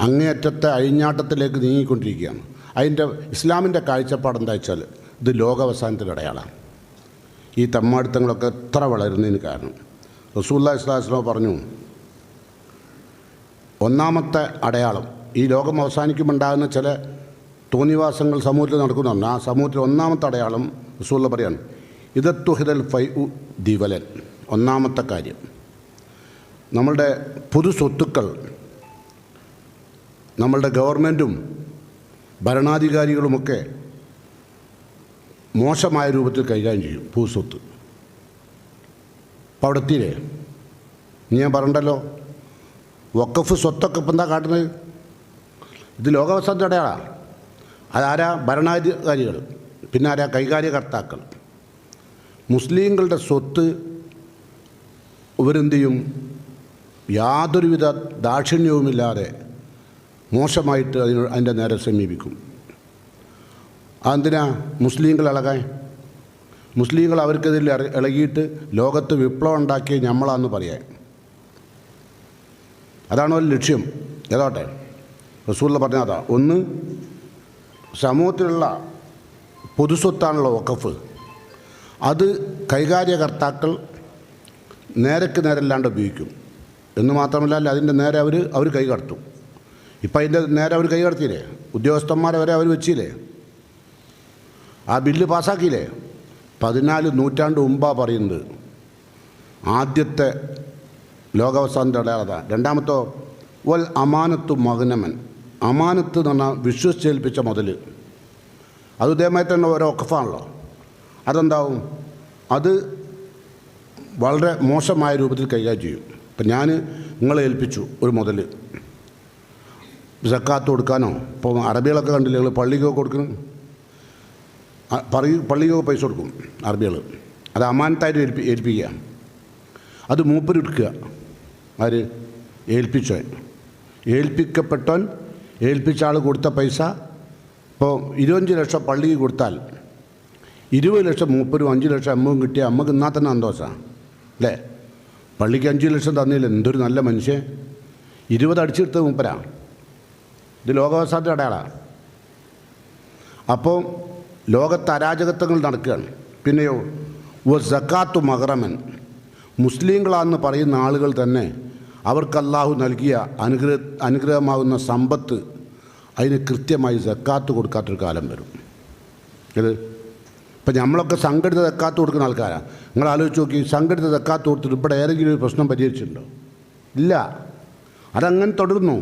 അങ്ങേയറ്റത്തെ അഴിഞ്ഞാട്ടത്തിലേക്ക് നീങ്ങിക്കൊണ്ടിരിക്കുകയാണ്. അതിൻ്റെ ഇസ്ലാമിൻ്റെ കാഴ്ചപ്പാട് എന്താ വെച്ചാൽ ഇത് ലോകാവസാനത്തിൻ്റെ അടയാളമാണ്. ഈ തമ്മാടിത്തങ്ങളൊക്കെ എത്ര വളരുന്നതിന് കാരണം റസൂലുള്ളാഹി സ്വല്ലല്ലാഹു അലൈഹി വസല്ലം പറഞ്ഞു, ഒന്നാമത്തെ അടയാളം ഈ ലോകം അവസാനിക്കുമ്പോണ്ടാകുന്ന ചില തോന്നിവാസങ്ങൾ സമൂഹത്തിൽ നടക്കുന്നുണ്ട്. ആ സമൂഹത്തിൽ ഒന്നാമത്തെ അടയാളം റസൂലുള്ളാഹി പറയാണ്, ഇദത്തുഹിദൽ ഫൈഉ ദിവലൻ. ഒന്നാമത്തെ കാര്യം, നമ്മളുടെ പൊതു സ്വത്തുക്കൾ നമ്മളുടെ ഗവൺമെൻറ്റും ഭരണാധികാരികളുമൊക്കെ മോശമായ രൂപത്തിൽ കൈകാര്യം ചെയ്യും. ഭൂസ്വത്ത് അപ്പോൾ അവിടെ എത്തിയില്ലേ? ഞാൻ പറഞ്ഞല്ലോ, വഖഫ് സ്വത്തൊക്കെ ഇപ്പം എന്താ കാട്ടുന്നത്? ഇത് ലോകാവസാനത്തിൻ്റെ അടയാളമാണ്. അതാരാ? ഭരണാധികാരികൾ. പിന്നെ ആരാ? കൈകാര്യകർത്താക്കൾ. മുസ്ലിങ്ങളുടെ സ്വത്ത് ഇവരെന്ത് ചെയ്യും? യാതൊരുവിധ ദാക്ഷിണ്യവുമില്ലാതെ മോശമായിട്ട് അതിൻ്റെ നേരെ സമീപിക്കും. അതെന്തിനാ? മുസ്ലിങ്ങൾ ഇളകാൻ. മുസ്ലിങ്ങൾ അവർക്കെതിരെ ഇളകിയിട്ട് ലോകത്ത് വിപ്ലവം ഉണ്ടാക്കിയ നമ്മളാന്ന് പറയാൻ. അതാണ് ഒരു ലക്ഷ്യം. ഏതാട്ടെ റസൂലുള്ളാഹി പറഞ്ഞ അതാ. ഒന്ന്, സമൂഹത്തിലുള്ള പൊതുസ്വത്താണല്ലോ വഖഫ്. അത് കൈകാര്യകർത്താക്കൾ നേരക്ക് നേരല്ലാണ്ട് ഉപയോഗിക്കും എന്ന് മാത്രമല്ല, അതിൻ്റെ നേരെ അവർ കൈ കടത്തും. ഇപ്പം അതിൻ്റെ നേരെ അവർ കൈ കടത്തിയില്ലേ? ഉദ്യോഗസ്ഥന്മാരെ വരെ അവർ വെച്ചില്ലേ? ആ ബില്ല് പാസ്സാക്കിയില്ലേ? 14 നൂറ്റാണ്ട് മുമ്പാ പറയുന്നത് ആദ്യത്തെ ലോകാവസാനത്തിൻ്റെ അടയാളത. രണ്ടാമത്തോ വൽ അമാനത്തു മഗ്നമൻ. അമാനത്ത് എന്ന് പറഞ്ഞാൽ വിശ്വസിച്ചേൽപ്പിച്ച മുതൽ. അത് ഇതേമാതിരി തന്നെ ഓരോ വഖഫാണല്ലോ. അതെന്താവും? അത് വളരെ മോശമായ രൂപത്തിൽ കൈകാര്യം ചെയ്യും. ഇപ്പം ഞാൻ നിങ്ങളെ ഏൽപ്പിച്ചു ഒരു മുതൽ, സക്കാത്ത് കൊടുക്കാനോ. ഇപ്പോൾ അറബികളൊക്കെ കണ്ടില്ലേ, നിങ്ങൾ പള്ളിക്കൊക്കെ കൊടുക്കണം, പള്ളിക്കൊക്കെ പൈസ കൊടുക്കും അറബികൾ. അത് അമാനത്തായിട്ട് ഏൽപ്പിക്കുക. അത് മൂപ്പരെടുക്കുക. ആര്? ഏൽപ്പിച്ചവൻ. ഏൽപ്പിക്കപ്പെട്ടവൻ ഏൽപ്പിച്ച ആൾ കൊടുത്ത പൈസ. ഇപ്പോൾ 25 ലക്ഷം പള്ളിക്ക് കൊടുത്താൽ 20 ലക്ഷം മൂപ്പരും 5 ലക്ഷം അമ്മവും കിട്ടിയ അമ്മക്ക് എന്നാൽ തന്നെ സന്തോഷമാണ് അല്ലേ? പള്ളിക്ക് 5 ലക്ഷം തന്നില്ല, എന്തൊരു നല്ല മനുഷ്യൻ. 20 അടിച്ചെടുത്തത് മൂപ്പരാണ്. ഇത് ലോകാവസാനത്തിൻ്റെ അടയാളമാണ്. അപ്പോൾ ലോകത്ത് അരാജകത്വങ്ങൾ നടക്കുകയാണ്. പിന്നെയോ സക്കാത്തു മഹറമൻ. മുസ്ലിങ്ങളാണെന്ന് പറയുന്ന ആളുകൾ തന്നെ അവർക്ക് അല്ലാഹു നൽകിയ അനുഗ്രഹമാകുന്ന സമ്പത്ത് അതിന് കൃത്യമായി സക്കാത്ത് കൊടുക്കാത്തൊരു കാലം വരും. ഇത് ഇപ്പം നമ്മളൊക്കെ സംഘടിത സക്കാത്ത് കൊടുക്കുന്ന ആൾക്കാരാണ്. നിങ്ങൾ ആലോചിച്ച് നോക്കി, സംഘടിത സക്കാത്ത് കൊടുത്തിട്ട് ഇവിടെ ഏതെങ്കിലും ഒരു പ്രശ്നം പരിഹരിച്ചിട്ടുണ്ടോ? ഇല്ല. അതങ്ങനെ തുടരുന്നു.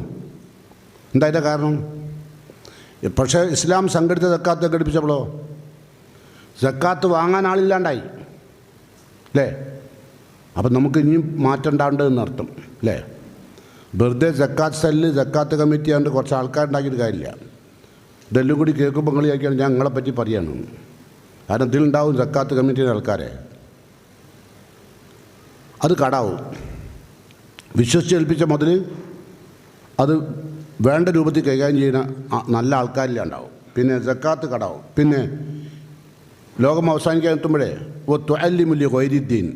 എന്താ അതിൻ്റെ കാരണം? പക്ഷേ ഇസ്ലാം സംഘടിത സക്കാത്ത് ഘടിപ്പിച്ചപ്പോഴോ സക്കാത്ത് വാങ്ങാൻ ആളില്ലാണ്ടായി അല്ലേ? അപ്പം നമുക്ക് ഇനിയും മാറ്റം ഉണ്ടാവേണ്ടതെന്ന് അർത്ഥം അല്ലേ? വെറുതെ സക്കാത്ത് സെല്ല്, സക്കാത്ത് കമ്മിറ്റി ആണ്ട് കുറച്ച് ആൾക്കാരുണ്ടാക്കിയിട്ട് കാര്യമില്ല. ഇതെല്ലാം കൂടി കേൾക്കുമ്പോൾ നിങ്ങൾ ചോദിക്കുകയാണ് ഞാൻ നിങ്ങളെ പറ്റി പറയാണ്. കാരണം ഇതിലുണ്ടാവും സക്കാത്ത് കമ്മിറ്റിയുടെ ആൾക്കാരെ. അത് കടാവും. വിശ്വസിച്ചേൽപ്പിച്ച മുതൽ അത് വേണ്ട രൂപത്തിൽ കൈകാര്യം ചെയ്യുന്ന നല്ല ആൾക്കാരിലുണ്ടാവും. പിന്നെ സക്കാത്ത് കടാവും. പിന്നെ ലോകം അവസാനിക്കാൻ എത്തുമ്പോഴേ ത്വഅല്ലിമുൽ ഗൈരിദ്ദീൻ.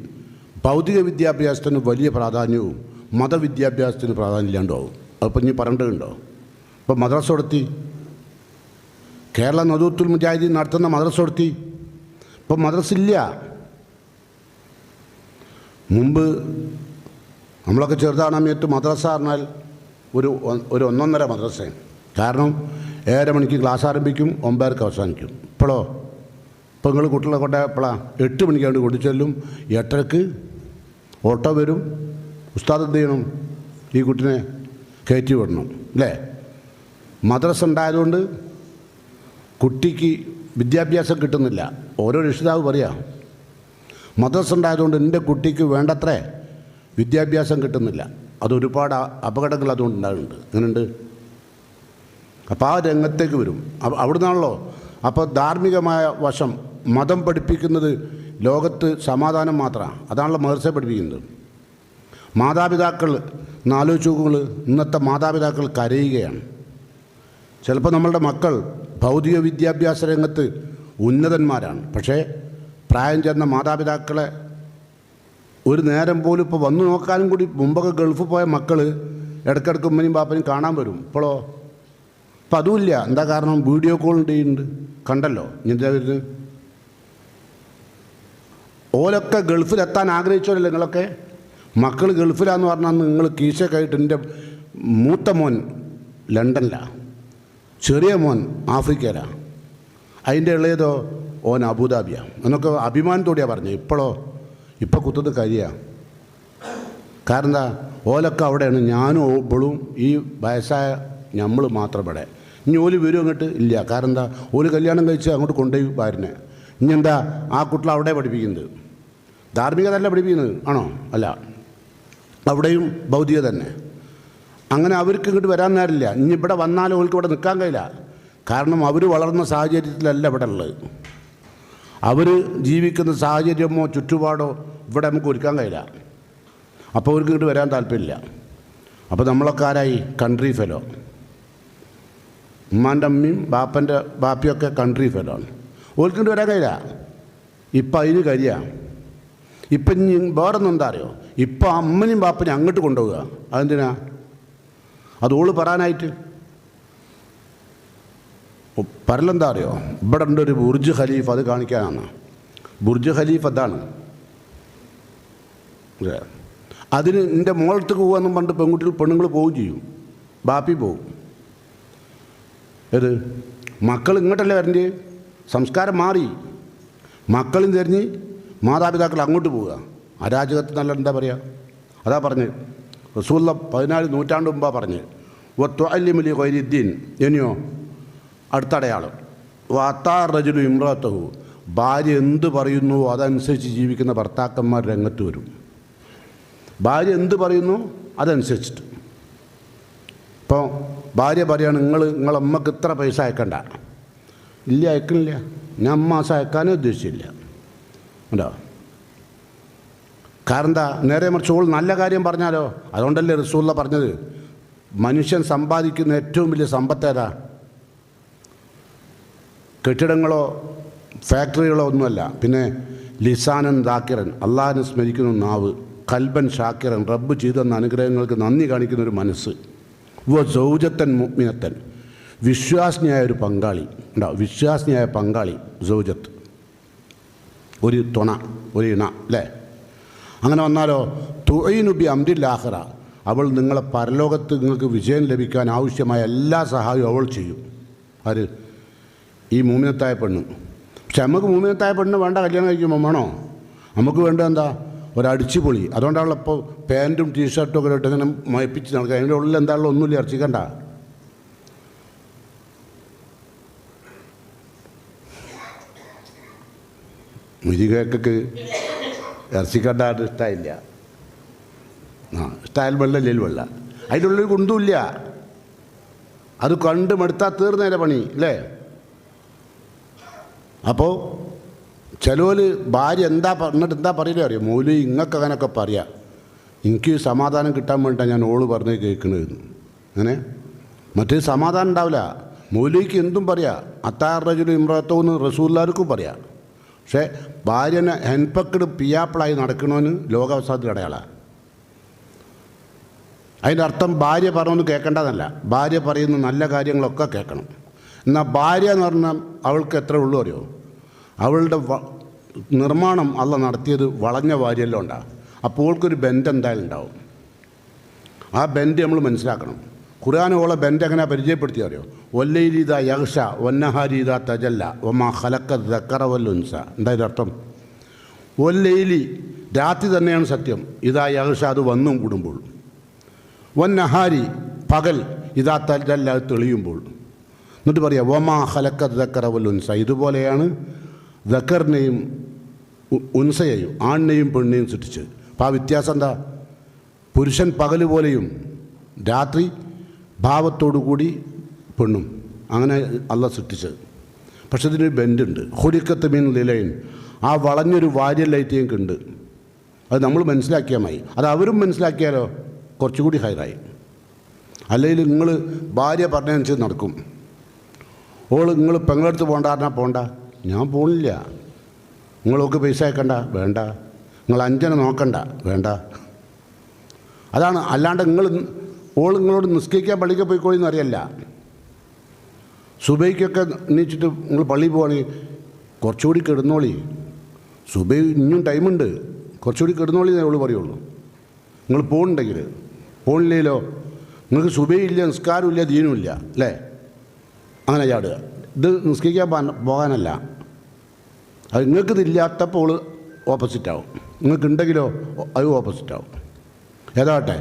ഭൗതിക വിദ്യാഭ്യാസത്തിന് വലിയ പ്രാധാന്യവും മതവിദ്യാഭ്യാസത്തിന് പ്രാധാന്യം ഇല്ലാണ്ടാവും. അതിപ്പോൾ ഇനി പറയേണ്ടതുണ്ടോ? ഇപ്പോൾ മദ്രസ കൊടുത്തി, കേരള നദൂത്തുൽ മുജാഹിദീൻ നടത്തുന്ന മദ്രസ കൊടുത്തി. ഇപ്പം മദ്രസ ഇല്ല. മുമ്പ് നമ്മളൊക്കെ ചെറുതാണ് സമയത്ത് മദ്രസ പറഞ്ഞാൽ ഒരു 1.5 മദ്രസ. കാരണം 7:30 മണിക്ക് ക്ലാസ് ആരംഭിക്കും, 9:00 അവസാനിക്കും. ഇപ്പോഴോ? ഇപ്പോൾ നിങ്ങൾ കുട്ടികളെ കൊണ്ട് എപ്പോഴാണ്? 8 മണിക്കാണ്ട് കൊണ്ടു ചെല്ലും, 8:30 ഓട്ടോ വരും. ഉസ്താദ് എന്ത് ചെയ്യണം? ഈ കുട്ടിനെ കയറ്റി വിടണം അല്ലേ? മദ്രസ ഉണ്ടായതുകൊണ്ട് കുട്ടിക്ക് വിദ്യാഭ്യാസം കിട്ടുന്നില്ല. ഓരോ രക്ഷിതാവ് പറയാം, മദ്രസ ഉണ്ടായതുകൊണ്ട് എൻ്റെ കുട്ടിക്ക് വേണ്ടത്ര വിദ്യാഭ്യാസം കിട്ടുന്നില്ല. അതൊരുപാട് അപകടങ്ങൾ അതുകൊണ്ട് ഉണ്ടാകുന്നുണ്ട്. അങ്ങനെയുണ്ട്. അപ്പോൾ ആ രംഗത്തേക്ക് വരും. അവിടെ നിന്നാണല്ലോ. അപ്പോൾ ധാർമ്മികമായ വശം മതം പഠിപ്പിക്കുന്നത് ലോകത്ത് സമാധാനം മാത്രമാണ്. അതാണല്ലോ മദ്രസ പഠിപ്പിക്കുന്നത്. മാതാപിതാക്കൾ ആലോചിച്ച് നോക്കുമ്പോൾ ഇന്നത്തെ മാതാപിതാക്കൾ കരയുകയാണ്. ചിലപ്പോൾ നമ്മളുടെ മക്കൾ ഭൗതിക വിദ്യാഭ്യാസ രംഗത്ത് ഉന്നതന്മാരാണ്. പക്ഷേ പ്രായം ചെന്ന മാതാപിതാക്കളെ ഒരു നേരം പോലും ഇപ്പോൾ വന്നു നോക്കാനും കൂടി മുമ്പൊക്കെ ഗൾഫിൽ പോയ മക്കൾ ഇടയ്ക്കിടയ്ക്ക് ഉമ്മനും പാപ്പനും കാണാൻ വരും. ഇപ്പോഴോ ഇപ്പം അതുമില്ല. എന്താ കാരണം? വീഡിയോ കോൾ ചെയ്യുന്നുണ്ട്. കണ്ടല്ലോ എന്താ വരുന്നത്. ഓലൊക്കെ ഗൾഫിലെത്താൻ ആഗ്രഹിച്ചവരല്ലേ നിങ്ങളൊക്കെ. മക്കൾ ഗൾഫിലാന്ന് പറഞ്ഞാൽ നിങ്ങൾ കീശക്കായിട്ട് എൻ്റെ മൂത്ത മോൻ ലണ്ടനിലാണ്, ചെറിയ മോൻ ആഫ്രിക്കയിലാണ്, അതിൻ്റെ ഇളയതോ ഓൻ അബുദാബിയാണ് എന്നൊക്കെ അഭിമാനത്തോടെയാണ് പറഞ്ഞത്. ഇപ്പോഴോ ഇപ്പം കുത്തുന്നത് കരിയാണ്. കാരണം എന്താ? ഓലൊക്കെ അവിടെയാണ്. ഞാനും ഇപ്പോഴും ഈ വയസ്സായ നമ്മൾ മാത്രം ഇവിടെ. ഇനി ഓല് വരും അങ്ങോട്ട് ഇല്ല. കാരണം എന്താ? ഓല് കല്യാണം കഴിച്ച് അങ്ങോട്ട് കൊണ്ടുപോയി ഭാര്യനെ. ഇനി എന്താ ആ കുട്ടികൾ അവിടെ പഠിപ്പിക്കുന്നത്? ധാർമ്മികത അല്ല പഠിപ്പിക്കുന്നത് ആണോ? അല്ല, അവിടെയും ഭൗതിക തന്നെ. അങ്ങനെ അവർക്ക് ഇങ്ങോട്ട് വരാൻ നേരില്ല. ഇനി ഇവിടെ വന്നാലും അവർക്ക് ഇവിടെ നിൽക്കാൻ കഴിയില്ല. കാരണം അവർ വളർന്ന സാഹചര്യത്തിലല്ല ഇവിടെ ഉള്ളത്. അവർ ജീവിക്കുന്ന സാഹചര്യമോ ചുറ്റുപാടോ ഇവിടെ നമുക്ക് ഒരുക്കാൻ കഴിയില്ല. അപ്പോൾ അവർക്ക് ഇങ്ങോട്ട് വരാൻ താല്പര്യമില്ല. അപ്പോൾ നമ്മളൊക്കെ ആരായി? Country fellow. ഉമ്മാൻ്റെ അമ്മയും ബാപ്പൻ്റെ ബാപ്പിയൊക്കെ കൺട്രി ഫെലോ ആണ്. ഓർക്ക് ഇങ്ങോട്ട് വരാൻ കഴിയില്ല. ഇപ്പം അതിന് കരിയാണ്. ഇപ്പം ഇനി വേറൊന്നും എന്താ അറിയോ? ഇപ്പം അമ്മനെയും ബാപ്പനെയും അങ്ങോട്ട് കൊണ്ടുപോവുക. അതെന്തിനാ? അത് ഓള് പറയാനായിട്ട്. പറലെന്താ അറിയോ? ഇവിടെ ഉണ്ട് ഒരു ബുർജ് ഖലീഫ്, അത് കാണിക്കാനാണ്. ബുർജ് ഖലീഫ് അതാണ്. അതിന് എൻ്റെ മോളത്തേക്ക് പോകാമെന്നും പണ്ട് പെണ്ണുങ്ങൾ പോവുകയും ചെയ്യും, ബാപ്പി പോവും. ഏത് മക്കൾ ഇങ്ങോട്ടല്ലേ വരണ്ടേ? സംസ്കാരം മാറി. മക്കളും തിരിഞ്ഞ് മാതാപിതാക്കൾ അങ്ങോട്ട് പോവുക. അരാജകത്തിൽ നല്ല എന്താ പറയുക? അതാ പറഞ്ഞ് റസൂലുള്ള 14 നൂറ്റാണ്ട് മുമ്പാ പറഞ്ഞ് വത്വഅല്ലിമുലി ഖൈരിദ്ദീൻ. ഇനിയോ അടുത്തടയാളം വത്താർ റജുലു ഇമ്രാത്തഹു. ഭാര്യ എന്ത് പറയുന്നു അതനുസരിച്ച് ജീവിക്കുന്ന ഭർത്താക്കന്മാർ രംഗത്ത് വരും. ഭാര്യ എന്ത് പറയുന്നു അതനുസരിച്ചിട്ട്. ഇപ്പോൾ ഭാര്യ പറയാണ് നിങ്ങളമ്മക്ക് ഇത്ര പൈസ അയക്കണ്ട. ഇല്ല, അയക്കണില്ല. ഞാൻ മാസം അയക്കാനേ ഉദ്ദേശിച്ചില്ല. ഉണ്ടോ? കാരണം എന്താ? നേരെ മറിച്ച് ഓൾ നല്ല കാര്യം പറഞ്ഞാലോ. അതുകൊണ്ടല്ലേ റസൂലുള്ള പറഞ്ഞത് മനുഷ്യൻ സമ്പാദിക്കുന്ന ഏറ്റവും വലിയ സമ്പത്തേതാ? കെട്ടിടങ്ങളോ ഫാക്ടറികളോ ഒന്നുമല്ല. പിന്നെ ലിസാനൻ ദാക്കിറൻ, അള്ളാഹിനെ സ്മരിക്കുന്ന നാവ്, കൽബൻ ഷാക്കിറൻ, റബ്ബ് ചെയ്തെന്ന അനുഗ്രഹങ്ങൾക്ക് നന്ദി കാണിക്കുന്നൊരു മനസ്സ്, സൗജത്തൻ മുഅ്മിനത്തൻ, വിശ്വാസിനിയായ ഒരു പങ്കാളി ഉണ്ടാവും. വിശ്വാസിനിയായ പങ്കാളി സൗജത്ത്, ഒരു തുണ, ഒരു ഇണ അല്ലേ? അങ്ങനെ വന്നാലോ തുഈനുബി അംരിൽ-ആഖിറ. അവൾ നിങ്ങളെ പരലോകത്ത് നിങ്ങൾക്ക് വിജയം ലഭിക്കാൻ ആവശ്യമായ എല്ലാ സഹായവും അവൾ ചെയ്യും. ആര്? ഈ മൂമിനത്തായ പെണ്ണ്. പക്ഷെ നമുക്ക് മൂമിനത്തായ പെണ്ണ് വേണ്ട. കല്യാണം കഴിക്കുമ്പോൾ വേണോ? നമുക്ക് വേണ്ടത് എന്താ? ഒരടിച്ചുപൊളി. അതുകൊണ്ടാണല്ലോ ഇപ്പോൾ പാൻറ്റും ടീഷർട്ടും ഒക്കെ ഇട്ട് ഇങ്ങനെ മയപ്പിച്ച് നടക്കുക. അതിൻ്റെ ഉള്ളിൽ എന്താണല്ലോ ഒന്നുമില്ല, ഇറച്ചിക്കണ്ട. മുരികക്ക് ഇറച്ചിക്കണ്ട ഇഷ്ടമില്ല. ഇഷ്ടമായാൽ വെള്ളമില്ല, വെള്ള. അതിൻ്റെ ഉള്ളിൽ കുന്തുമില്ല. അത് കണ്ട് മടുത്താൽ തീർന്നേരെ പണി അല്ലേ? അപ്പോൾ ചിലവർ ഭാര്യ എന്താ പറഞ്ഞിട്ട് എന്താ പറയുക അറിയാം? മൗലി ഇങ്ങക്ക് അങ്ങനെയൊക്കെ പറയാം, എനിക്ക് സമാധാനം കിട്ടാൻ വേണ്ടിയിട്ടാണ് ഞാൻ ഓള് പറഞ്ഞ് കേൾക്കണതെന്ന്. അങ്ങനെ മറ്റേ സമാധാനം ഉണ്ടാവില്ല. മൗലിക്ക് എന്തും പറയാം. അത്താർ റജുലു ഇമ്രാത്തൂന്ന് റസൂലുള്ളാഹിക്കും പറയാം. പക്ഷേ ഭാര്യനെ ഹെൻപക്കട് പിയാപ്പിളായി നടക്കണമെന്ന് ലോകാവസാനത്തിൽ അടയാളാണ്. അതിൻ്റെ അർത്ഥം ഭാര്യ പറഞ്ഞൊന്നും കേൾക്കേണ്ടതല്ല. ഭാര്യ പറയുന്ന നല്ല കാര്യങ്ങളൊക്കെ കേൾക്കണം. എന്നാൽ ഭാര്യ എന്ന് പറഞ്ഞാൽ അവൾക്ക് എത്ര ഉള്ളൂ അറിയോ? അവളുടെ നിർമ്മാണം അല്ല നടത്തിയത് വളഞ്ഞ ഭാര്യയെല്ലാം ഉണ്ടാകും. അപ്പോൾ അവൾക്കൊരു ബെൻഡ് എന്തായാലും ഉണ്ടാവും. ആ ബെൻഡ് നമ്മൾ മനസ്സിലാക്കണം. ഖുർആനോളെ ബെൻഡ് എങ്ങനെ പരിചയപ്പെടുത്തി അറിയോ? വല്ലൈലിദ യഗ്ഷ വന്നഹാരിദ തജല്ല വമാ ഖലഖ ദക്കറ വല്ലുൻസ. എന്താ ഇതിനർത്ഥം? വല്ലൈലി രാത്രി തന്നെയാണ് സത്യം, ഇതാ യഗ്ഷ അത് വന്നും കൂടുമ്പോൾ, വന്നഹാരി പകൽ, ഇതാ തജല്ല അത് തെളിയുമ്പോൾ. എന്നിട്ട് പറയാം വമാ ഖലഖ ദക്കറ വല്ലുൻസ. ഇതുപോലെയാണ് ദക്കറിനെയും ഉൻസയെയും ആണിനെയും പെണ്ണിനെയും സൃഷ്ടിച്ചത്. അപ്പോൾ ആ വ്യത്യാസം എന്താ? പുരുഷൻ പകൽ പോലെയും രാത്രി ഭാവത്തോടു കൂടി പെണ്ണും, അങ്ങനെ അല്ല സൃഷ്ടിച്ചത്. പക്ഷെ ഇതിനൊരു ബെൻഡുണ്ട്. ഹുരിക്കത്ത് മീൻ ലിലൈൻ. ആ വളഞ്ഞൊരു വാര്യലൈറ്റേക്ക് ഉണ്ട്. അത് നമ്മൾ മനസ്സിലാക്കിയാൽ മതി. അത് അവരും മനസ്സിലാക്കിയാലോ കുറച്ചുകൂടി ഹൈറായി. അല്ലെങ്കിൽ നിങ്ങൾ ഭാര്യ പറഞ്ഞതനുസരിച്ച് നടക്കും. നിങ്ങൾ പെങ്ങളെടുത്ത് പോകണ്ടാറിനാ പോണ്ട. ഞാൻ പോണില്ല. നിങ്ങളൊക്കെ പൈസ അയക്കണ്ട, വേണ്ട. നിങ്ങൾ അഞ്ചനെ നോക്കണ്ട, വേണ്ട. അതാണ്. അല്ലാണ്ട് നിങ്ങൾ ഓൾ നിങ്ങളോട് നിസ്കരിക്കാൻ പള്ളിക്ക് പോയിക്കോളിന്ന് അറിയല്ല. സുബൈക്കൊക്കെ എണീച്ചിട്ട് നിങ്ങൾ പള്ളിയിൽ പോവാണെങ്കിൽ കുറച്ചുകൂടി കിടന്നോളി, സുബൈ ഇനിയും ടൈമുണ്ട്, കുറച്ചുകൂടി കിടന്നോളി എന്നേ ഉള്ളൂ പറയുള്ളൂ. നിങ്ങൾ പോകുന്നുണ്ടെങ്കിൽ. പോണില്ലല്ലോ നിങ്ങൾക്ക് സുബൈ ഇല്ല, നിസ്കാരം ഇല്ല, ദീനും ഇല്ല അല്ലേ? അങ്ങനെ ചാടുക. ഇത് നിസ്കരിക്കാൻ പോകാനല്ല. അത് നിങ്ങൾക്കിതില്ലാത്തപ്പോൾ ഓപ്പോസിറ്റാവും, നിങ്ങൾക്കുണ്ടെങ്കിലോ അത് ഓപ്പോസിറ്റാവും. ഏതാവട്ടെ,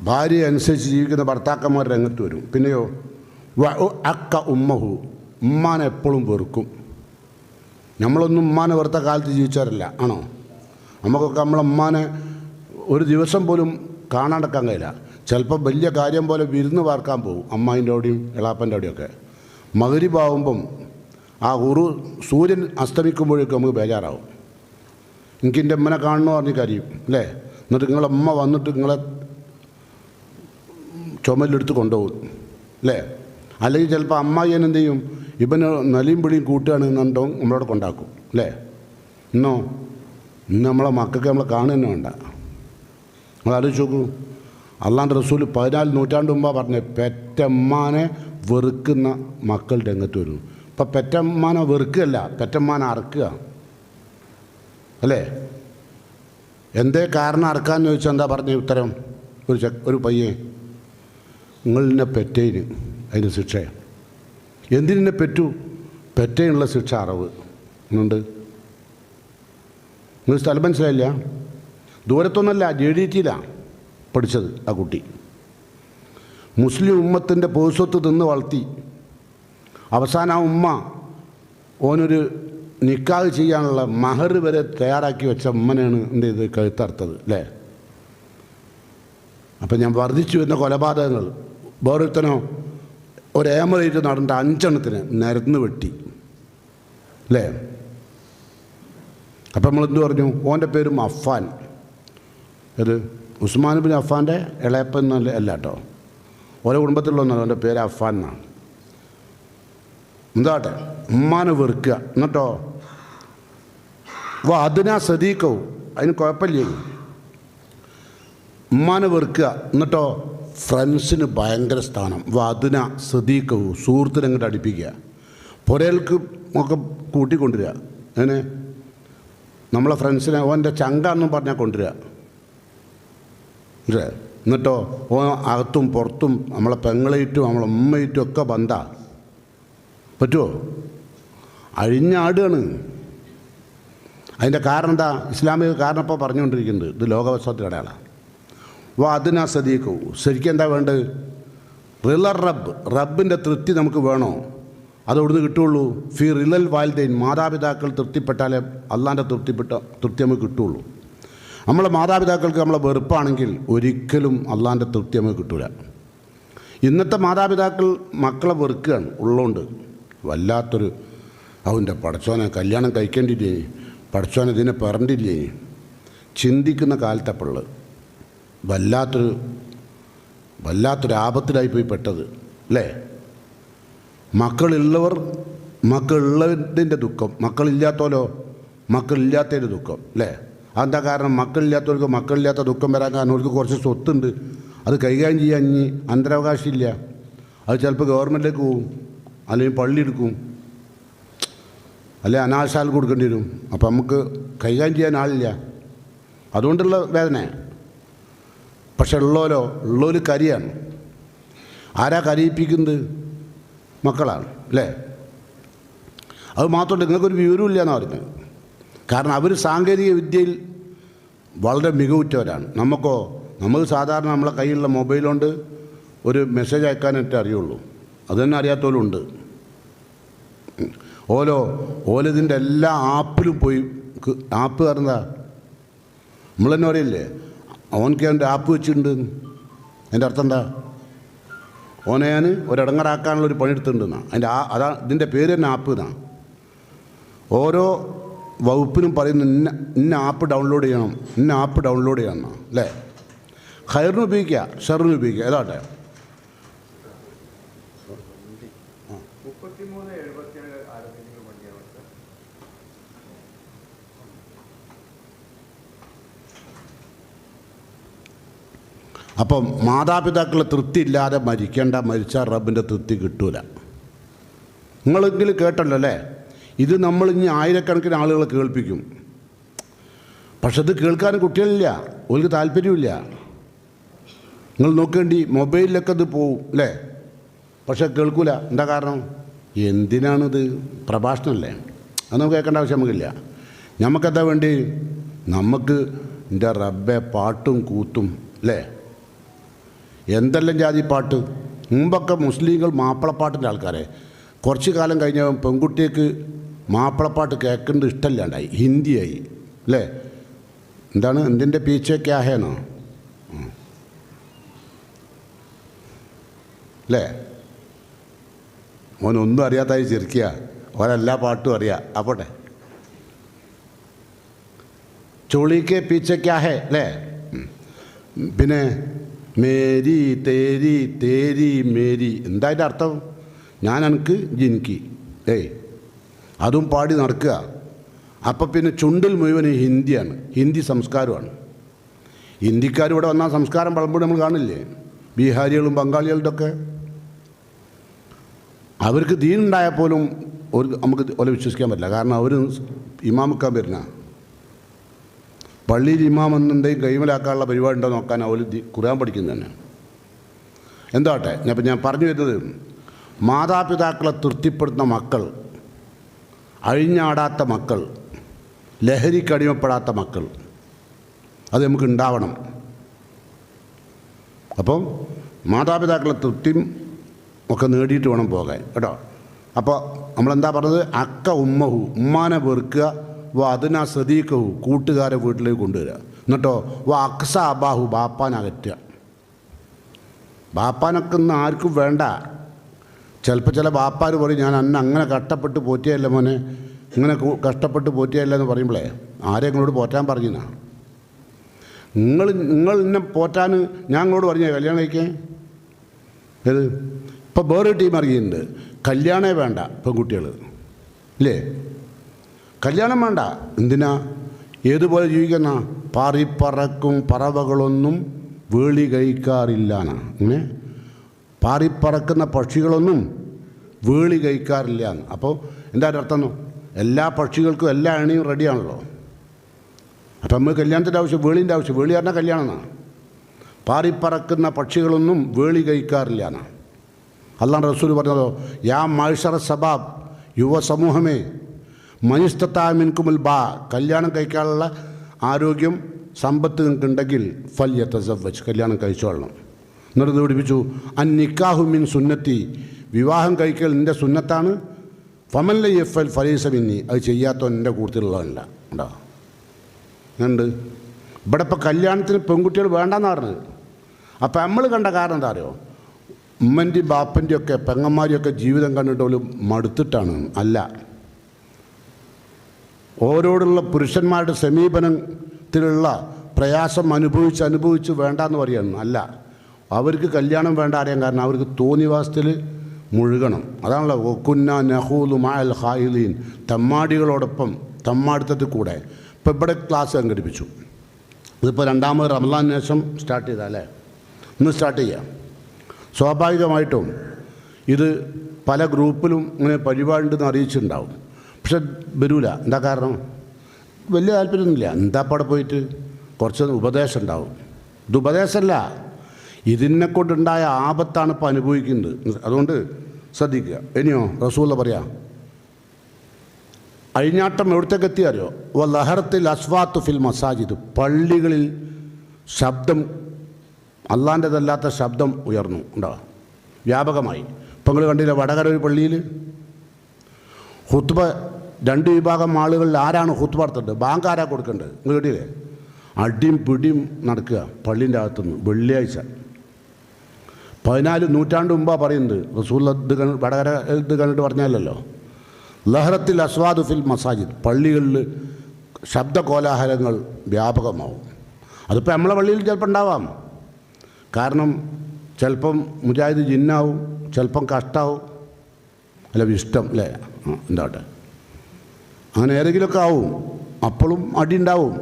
ഭാര്യ അനുസരിച്ച് ജീവിക്കുന്ന ഭർത്താക്കന്മാർ രംഗത്ത് വരും. പിന്നെയോ അക്ക ഉമ്മഹു, ഉമ്മാനെ എപ്പോഴും വെറുക്കും. നമ്മളൊന്നും ഉമ്മാനെ വെറുത്ത കാലത്ത് ജീവിച്ചവരല്ല, ആണോ? നമുക്കൊക്കെ നമ്മളെ ഉമ്മാനെ ഒരു ദിവസം പോലും കാണാണ്ടക്കാൻ കഴിയില്ല. ചിലപ്പോൾ വലിയ കാര്യം പോലെ വിരുന്ന് പാർക്കാൻ പോകും അമ്മായിൻ്റെ അവിടെയും എളാപ്പൻ്റെ അവിടെയൊക്കെ. മഗ്‌രിബാവുമ്പം ആ സൂര്യൻ അസ്തമിക്കുമ്പോഴേക്കും നമുക്ക് ബേജാറാവും. എനിക്ക് എൻ്റെ അമ്മനെ കാണണമെന്ന് പറഞ്ഞ് കരയും അല്ലേ? എന്നിട്ട് നിങ്ങളെ അമ്മ വന്നിട്ട് നിങ്ങളെ ചുമലെടുത്ത് കൊണ്ടുപോകും അല്ലേ? അല്ലെങ്കിൽ ചിലപ്പോൾ അമ്മായി എന്ത് ചെയ്യും, ഇവന് നലിയും പിടിയും കൂട്ടുകയാണ് എന്നുണ്ടോ നമ്മളോട് കൊണ്ടാക്കും അല്ലേ? ഇന്ന് നമ്മളെ മക്കൾക്ക് നമ്മളെ കാണുക തന്നെ വേണ്ട. നിങ്ങൾ ആലോചിച്ച് നോക്കൂ, അള്ളാൻ്റെ റസൂൽ 14 നൂറ്റാണ്ട് മുമ്പാ പറഞ്ഞ പെറ്റമ്മാനെ വെറുക്കുന്ന മക്കൾ രംഗത്ത് വരും. ഇപ്പം പെറ്റമ്മാനെ വെറുക്കുകയല്ല, പെറ്റമ്മാനെ അറക്കുക അല്ലേ? എന്തേ കാരണം അറക്കാമെന്ന് ചോദിച്ചാൽ എന്താ പറഞ്ഞ ഉത്തരം? ഒരു പയ്യൻ, നിങ്ങളെന്നെ പെറ്റേന് അതിന് ശിക്ഷ. എന്തിനെ പെറ്റു? പെറ്റേനുള്ള ശിക്ഷ അറവ് എന്നുണ്ട്. നിങ്ങൾ സ്ഥലം മനസ്സിലായില്ല? ദൂരത്തൊന്നല്ല, JDTയിലാണ് പഠിച്ചത് ആ കുട്ടി. മുസ്ലിം ഉമ്മത്തിൻ്റെ പൊതുസ്വത്ത് തിന്ന് വളർത്തി അവസാനം ആ ഉമ്മ ഓനൊരു നിക്കാഹ് ചെയ്യാനുള്ള മഹർ വരെ തയ്യാറാക്കി വെച്ച ഉമ്മനാണ് എൻ്റെ ഇത് കഴുത്തറുത്തത് അല്ലേ? അപ്പം ഞാൻ വർദ്ധിച്ചു വരുന്ന കൊലപാതകങ്ങൾ, വേറൊരുത്തനോ ഒരേമറേറ്റ് നടന്നിട്ട് 5 എണ്ണത്തിന് നിരന്ന് വെട്ടി അല്ലേ? അപ്പം നമ്മളെന്ത് പറഞ്ഞു? ഓൻ്റെ പേരും അഫ്ഫാൻ. ഇത് ഉസ്മാൻ ബിൻ അഫ്ഫാൻ്റെ ഇളയപ്പൻ അല്ല കേട്ടോ, ഓരോ കുടുംബത്തിലുള്ളതാണ്. അവൻ്റെ പേര് അഫ്ഫാൻ എന്നാണ്. എന്താട്ടെ, ഉമ്മാനെ വെറുക്കുക. എന്നിട്ടോ അതിനാ സദീക്കവും, അതിന് കുഴപ്പമില്ലേ? ഉമ്മാനെ വെറുക്കുക. എന്നിട്ടോ ഫ്രണ്ട്സിന് ഭയങ്കര സ്ഥാനം. അതിന സദീക്കവും, സുഹൃത്തിനെ അങ്ങോട്ട് അടുപ്പിക്കുക. പുരകൾക്ക് ഒക്കെ കൂട്ടിക്കൊണ്ടുവരിക. അങ്ങനെ നമ്മളെ ഫ്രണ്ട്സിനെ ഓൻ്റെ ചങ്കാണെന്നും പറഞ്ഞാൽ കൊണ്ടുവരിക. എന്നിട്ടോ ഓ അകത്തും പുറത്തും നമ്മളെ പെങ്ങളായിട്ടും നമ്മളെ ഉമ്മയിട്ടും ഒക്കെ ബന്ധാ. പറ്റുമോ? അഴിഞ്ഞാടുകയാണ്. അതിൻ്റെ കാരണം എന്താ? ഇസ്ലാമിക കാരണം ഇപ്പോൾ പറഞ്ഞുകൊണ്ടിരിക്കുന്നത് ഇത് ലോകവസ്ത്രത്തിൻ്റെ അടയാളമാണ്. അതിനാ സദീക്കവും. ശരിക്കും എന്താ വേണ്ടത്? റിലർ റബ്ബിൻ്റെ തൃപ്തി നമുക്ക് വേണോ? അതെവിടുന്ന് കിട്ടുള്ളൂ? ഫി റിലൽ വാൽദൈൻ, മാതാപിതാക്കൾ തൃപ്തിപ്പെട്ടാലേ അള്ളാൻ്റെ തൃപ്തി നമുക്ക് കിട്ടുള്ളൂ. നമ്മളെ മാതാപിതാക്കൾക്ക് നമ്മളെ വെറുപ്പാണെങ്കിൽ ഒരിക്കലും അള്ളാൻ്റെ തൃപ്തി നമുക്ക് കിട്ടില്ല. ഇന്നത്തെ മാതാപിതാക്കൾ മക്കളെ വെറുക്കുകയാണ് ഉള്ളതുകൊണ്ട്. വല്ലാത്തൊരു അവൻ്റെ പടച്ചോനെ കല്യാണം കഴിക്കേണ്ടില്ലേ, പടച്ചോനെ ഇതിനെ പറഞ്ഞില്ലേ ചിന്തിക്കുന്ന കാലത്തപ്പോഴുള്ളത് വല്ലാത്തൊരു ആപത്തിലായിപ്പോയി പെട്ടത് അല്ലേ? മക്കളുള്ളതിൻ്റെ ദുഃഖം, മക്കളില്ലാത്തോലോ മക്കളില്ലാത്തതിൻ്റെ ദുഃഖം അല്ലേ? അതെന്താ കാരണം? മക്കളില്ലാത്തവർക്ക് മക്കളില്ലാത്ത ദുഃഖം വരാൻ കാരണം അവർക്ക് കുറച്ച് സ്വത്തുണ്ട്, അത് കൈകാര്യം ചെയ്യാൻ ഇനി അന്തരാവകാശം ഇല്ല. അത് ചിലപ്പോൾ ഗവൺമെൻറ്റിലേക്ക് പോവും, അല്ലെങ്കിൽ പള്ളി എടുക്കും, അല്ലെങ്കിൽ അനാശാല കൊടുക്കേണ്ടി വരും. അപ്പം നമുക്ക് കൈകാര്യം ചെയ്യാൻ ആളില്ല, അതുകൊണ്ടുള്ള വേദന. പക്ഷെ ഉള്ളോല് കരിയാണ്. ആരാ കരയിപ്പിക്കുന്നത്? മക്കളാണ് അല്ലേ? അത് മാത്രമല്ല, നിങ്ങൾക്കൊരു വിവരമില്ല എന്നാണ് പറഞ്ഞത്. കാരണം അവർ സാങ്കേതിക വിദ്യയിൽ വളരെ മികവുറ്റവരാണ്. നമ്മൾ സാധാരണ നമ്മളെ കയ്യിലുള്ള മൊബൈൽ കൊണ്ട് ഒരു മെസ്സേജ് അറിയുള്ളൂ. അത് തന്നെ അറിയാത്തവരുണ്ട്. ഓലിതിൻ്റെ എല്ലാ ആപ്പിലും പോയി. ആപ്പ് പറഞ്ഞാ നമ്മൾ തന്നെ അറിയില്ലേ, ഓനക്ക് എൻ്റെ ആപ്പ് വെച്ചിട്ടുണ്ട്. അതിൻ്റെ അർത്ഥം എന്താ? ഓനെ ഞാൻ ഒരിടങ്ങറാക്കാനുള്ളൊരു പണിയെടുത്തിട്ടുണ്ടെന്നാണ് ഇതിൻ്റെ പേര് തന്നെ ആപ്പ് എന്നാണ്. ഓരോ വകുപ്പിനും പറയുന്നു ഇന്ന ആപ്പ് ഡൗൺലോഡ് ചെയ്യണം, ഇന്ന ആപ്പ് ഡൗൺലോഡ് ചെയ്യണം അല്ലേ? ഖൈറിന് ഉപയോഗിക്കുക, ഷറിന് ഉപയോഗിക്കുക. ഏതാട്ടെ, അപ്പം മാതാപിതാക്കളെ തൃപ്തി ഇല്ലാതെ മരിച്ചാൽ റബ്ബിൻ്റെ തൃപ്തി കിട്ടൂല. നിങ്ങളെങ്കിലും കേട്ടല്ലോ അല്ലേ? ഇത് നമ്മൾ ഇനി ആയിരക്കണക്കിന് ആളുകളെ കേൾപ്പിക്കും. പക്ഷെ ഇത് കേൾക്കാൻ കുട്ടികളില്ല, ഒരു താല്പര്യമില്ല. നിങ്ങൾ നോക്കേണ്ടി മൊബൈലിലൊക്കെ ഇത് പോവും അല്ലേ? പക്ഷെ കേൾക്കൂല. എന്താ കാരണം? എന്തിനാണിത്? പ്രഭാഷണമല്ലേ, അത് നമുക്ക് കേൾക്കേണ്ട ആവശ്യം നമുക്കില്ല. നമുക്കെന്താ വേണ്ടി? നമുക്ക് എൻ്റെ റബ്ബെ പാട്ടും കൂത്തും അല്ലേ? എന്തെല്ലാം ജാതി പാട്ട്. മുമ്പൊക്കെ മുസ്ലിങ്ങൾ മാപ്പിളപ്പാട്ടിൻ്റെ ആൾക്കാരെ, കുറച്ച് കാലം കഴിഞ്ഞ പെൺകുട്ടിക്ക് മാപ്പിളപ്പാട്ട് കേൾക്കേണ്ട ഇഷ്ടമില്ലാണ്ടായി, ഹിന്ദിയായി അല്ലേ? എന്താണ് എന്തിൻ്റെ പീച്ചൊക്കെ ആഹേനോ അല്ലേ? ഓനൊന്നും അറിയാത്തായി ചിരിക്കുക, ഓരെല്ലാ പാട്ടും അറിയാം. അപ്പോട്ടെ, ചോളിക്ക് പീച്ചയ്ക്കാഹേ അല്ലേ? പിന്നെ മേരി തേരി തേരി മേരി, എന്താ അതിൻ്റെ അർത്ഥം? ഞാൻ എനിക്ക് ജിൻക്ക് അതും പാടി നടക്കുക. അപ്പം പിന്നെ ചുണ്ടിൽ മുഴുവൻ ഹിന്ദിയാണ്, ഹിന്ദി സംസ്കാരമാണ്. ഹിന്ദിക്കാർ ഇവിടെ വന്നാൽ സംസ്കാരം പലപ്പോഴും നമ്മൾ കാണില്ലേ? ബീഹാരികളും ബംഗാളികളുടെ ഒക്കെ അവർക്ക് ദീനുണ്ടായാൽ പോലും നമുക്ക് ഓലെ വിശ്വസിക്കാൻ പറ്റില്ല. കാരണം അവർ ഇമാമുക്കാൻ വരുന്ന പള്ളിയിൽ ഇമാം എന്നുണ്ടെങ്കിൽ കൈമലാക്കാനുള്ള പരിപാടി ഉണ്ടോ നോക്കാൻ അവർ ഖുർആൻ പഠിക്കുന്നത് തന്നെ. എന്താട്ടെ, ഞാൻ പറഞ്ഞു വരുന്നത്, മാതാപിതാക്കളെ തൃപ്തിപ്പെടുത്തുന്ന മക്കൾ, അഴിഞ്ഞാടാത്ത മക്കൾ, ലഹരിക്കടിമപ്പെടാത്ത മക്കൾ, അത് നമുക്ക് ഉണ്ടാവണം. അപ്പം മാതാപിതാക്കളെ തൃപ്തിയും ഒക്കെ നേടിയിട്ട് വേണം പോകാൻ കേട്ടോ. അപ്പോൾ നമ്മളെന്താ പറഞ്ഞത്? അക്ക ഉമ്മഹു, ഉമ്മാനെ വെറുക്കുക. അതിനാ സദീക്കഹു, കൂട്ടുകാരെ വീട്ടിലേക്ക് കൊണ്ടുവരിക. എന്നിട്ടോ അക്സ അബാഹു, ബാപ്പാനെ അകറ്റുക. ബാപ്പാനൊക്കെ ഇന്ന് ആർക്കും വേണ്ട. ചിലപ്പോൾ ചില ബാപ്പാർ പറയും, ഞാൻ അന്ന് അങ്ങനെ കഷ്ടപ്പെട്ട് പോറ്റിയല്ല മോനെ, ഇങ്ങനെ കഷ്ടപ്പെട്ട് പോറ്റിയല്ല എന്ന് പറയുമ്പോഴേ, ആരെ നിങ്ങളോട് പോറ്റാൻ പറഞ്ഞാ? നിങ്ങൾ എന്നെ പോറ്റാൻ ഞാൻ നിങ്ങളോട് പറഞ്ഞേ കല്യാണം കഴിക്കാൻ? ഏത് ഇപ്പോൾ വേറെ ടീം ഇറങ്ങിയിട്ടുണ്ട്, കല്യാണമേ വേണ്ട പെൺകുട്ടികൾ ഇല്ലേ? കല്യാണം വേണ്ട. എന്തിനാ? ഏതുപോലെ ജീവിക്കുന്ന? പാറിപ്പറക്കും പറവകളൊന്നും വേളി കഴിക്കാറില്ലാന്നാ. ഇങ്ങനെ പാറിപ്പറക്കുന്ന പക്ഷികളൊന്നും വേളി കഴിക്കാറില്ല. അപ്പോൾ എന്താ അർത്ഥം? എല്ലാ പക്ഷികൾക്കും എല്ലാ അണിയും റെഡിയാണല്ലോ. അപ്പം നമ്മൾ കല്യാണത്തിൻ്റെ ആവശ്യം, വേളിൻ്റെ ആവശ്യം, വേളി പറഞ്ഞാൽ കല്യാണം എന്നാണ്. പാറിപ്പറക്കുന്ന പക്ഷികളൊന്നും വേളി കഴിക്കാറില്ല എന്നാണ് അല്ലാഹ് റസൂൽ പറഞ്ഞതോ. യാ മഅ്ശറ സബാബ്, യുവ സമൂഹമേ, മനിസ്തത്താമിൻകുമുൽ ബാ, കല്യാണം കഴിക്കാനുള്ള ആരോഗ്യം സമ്പത്ത് നിങ്ങൾക്കുണ്ടെങ്കിൽ ഫൽ യതസവ്വജ്, കല്യാണം കഴിച്ചോളണം. എന്നിട്ട് പഠിപ്പിച്ചു, അൻ നിക്കാഹു മിൻ സുന്നത്തി, വിവാഹം കഴിക്കൽ എൻ്റെ സുന്നത്താണ്. ഫമൻ ലം യഫ്അൽ ഫലൈസ മിന്നി, അത് ചെയ്യാത്തവൻ എൻ്റെ കൂട്ടത്തിലുള്ളതല്ല. ഉണ്ടോ? ഉണ്ട്. ഇവിടെ ഇപ്പോൾ കല്യാണത്തിന് പെൺകുട്ടികൾ വേണ്ടെന്ന് പറഞ്ഞത്. അപ്പം നമ്മൾ കണ്ട കാരണം എന്താ അറിയോ? ഉമ്മൻ്റെയും ബാപ്പൻ്റെയും ഒക്കെ പെങ്ങന്മാരെയൊക്കെ ജീവിതം കണ്ടിട്ട് പോലും മടുത്തിട്ടാണ്. അല്ല, ഓരോടുള്ള പുരുഷന്മാരുടെ സമീപനത്തിലുള്ള പ്രയാസം അനുഭവിച്ച് വേണ്ടാന്ന് പറയാണ്. അല്ല, അവർക്ക് കല്യാണം വേണ്ട അറിയാൻ കാരണം അവർക്ക് തോന്നിവാസത്തിൽ മുഴുകണം. അതാണല്ലോ ഒക്കുന്ന നഹൂലു മാൽ ഹായിലീൻ, തമ്മാടികളോടൊപ്പം തമ്മാടിത്തത്തിൽ കൂടെ. ഇപ്പോൾ ഇവിടെ ക്ലാസ് സംഘടിപ്പിച്ചു. ഇതിപ്പോൾ രണ്ടാമത് റമളാൻ ശേഷം സ്റ്റാർട്ട് ചെയ്താൽ അല്ലേ? ഇന്ന് സ്റ്റാർട്ട് ചെയ്യാം. സ്വാഭാവികമായിട്ടും ഇത് പല ഗ്രൂപ്പിലും ഇങ്ങനെ പരിപാടിയുണ്ടെന്ന് അറിയിച്ചിട്ടുണ്ടാവും. പക്ഷെ വരൂല. എന്താ കാരണം? വലിയ താല്പര്യമൊന്നുമില്ല. എന്താ അവിടെ പോയിട്ട് കുറച്ച് ഉപദേശം ഉണ്ടാവും. ഇത് ഉപദേശമല്ല, ഇതിനെ കൊണ്ടുണ്ടായ ആപത്താണ് ഇപ്പോൾ അനുഭവിക്കുന്നത്. അതുകൊണ്ട് ശ്രദ്ധിക്കുക. ഇനിയോ റസൂല പറയാം, അഴിഞ്ഞാട്ടം എവിടത്തേക്ക് എത്തിയാലോ? ലഹറത്തിൽ അസ്വാത്തു ഫിൽ മസാജിദ്, പള്ളികളിൽ ശബ്ദം, അള്ളാൻ്റെതല്ലാത്ത ശബ്ദം ഉയർന്നു. ഉണ്ടോ? വ്യാപകമായി. ഇപ്പം നിങ്ങൾ കണ്ടില്ല വടകര ഒരു പള്ളിയിൽ ഹുത്ബ, രണ്ട് വിഭാഗം ആളുകളിൽ ആരാണ് ഹുത്ബ നടത്തേണ്ടത്? ബാങ്ക് ആരാ കൊടുക്കേണ്ടത്? നിങ്ങൾ കേട്ടില്ലേ? അടിയും പിടിയും നടക്കുക പള്ളീൻ്റെ അകത്തുനിന്ന്. വെള്ളിയാഴ്ച 14 നൂറ്റാണ്ട് മുമ്പാണ് പറയുന്നത്. റസൂൽ ഇത് വടകര ഇത് കണ്ടിട്ട് പറഞ്ഞല്ലോ. ലഹറത്തിൽ അസ്വാദു ഫിൽ മസാജിദ്, പള്ളികളിൽ ശബ്ദ കോലാഹലങ്ങൾ വ്യാപകമാവും. അതിപ്പോൾ നമ്മളെ പള്ളിയിൽ ചിലപ്പോൾ ഉണ്ടാവാം. കാരണം ചിലപ്പം മുജാഹിദ് ജിന്നാവും, ചിലപ്പം കഷ്ടാവും, അല്ല ഇഷ്ടം അല്ലേ? എന്താട്ടെ, അങ്ങനെ ഏതെങ്കിലുമൊക്കെ ആവും. അപ്പോഴും അടി ഉണ്ടാവും.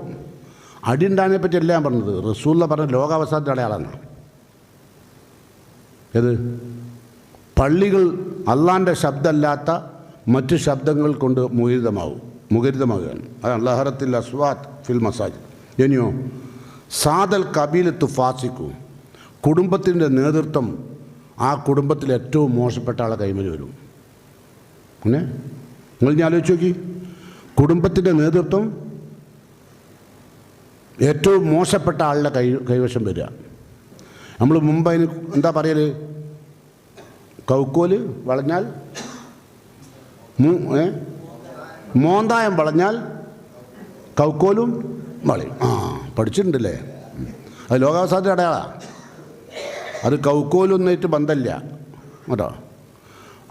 അടി ഉണ്ടാകുന്നതിനെ പറ്റി എല്ലാം പറഞ്ഞത് റസൂലുള്ള പറഞ്ഞ ലോകാവസാനത്തിൻ്റെ അടയാളമാണ്. ഏത് പള്ളികൾ അള്ളാൻ്റെ ശബ്ദമല്ലാത്ത മറ്റു ശബ്ദങ്ങൾ കൊണ്ട് മുഖരിതമാവുകയാണ്. അത് ലഹറത്തിൽ അസ്വാത്ത് ഫിൽ മസാജിദ്. ഇനിയോ സാദൽ കബീലത്ത് ഫാസിക്കു, കുടുംബത്തിൻ്റെ നേതൃത്വം ആ കുടുംബത്തിൽ ഏറ്റവും മോശപ്പെട്ട ആളെ കൈമൽ വരും. പിന്നെ നിങ്ങൾ ഞാൻ ആലോചിച്ച് നോക്കി, കുടുംബത്തിൻ്റെ നേതൃത്വം ഏറ്റവും മോശപ്പെട്ട ആളുടെ കൈവശം വരിക. നമ്മൾ മുമ്പ് അതിന് എന്താ പറയൽ, കൗക്കോല് വളഞ്ഞാൽ മോന്തായം വളഞ്ഞാൽ കൗക്കോലും വളയും. പഠിച്ചിട്ടുണ്ടല്ലേ? അത് ലോകാവസാനത്തെ അടയാളാണ്. അത് കൗക്കോലൊന്നായിട്ട് ബന്ധമില്ല കേട്ടോ.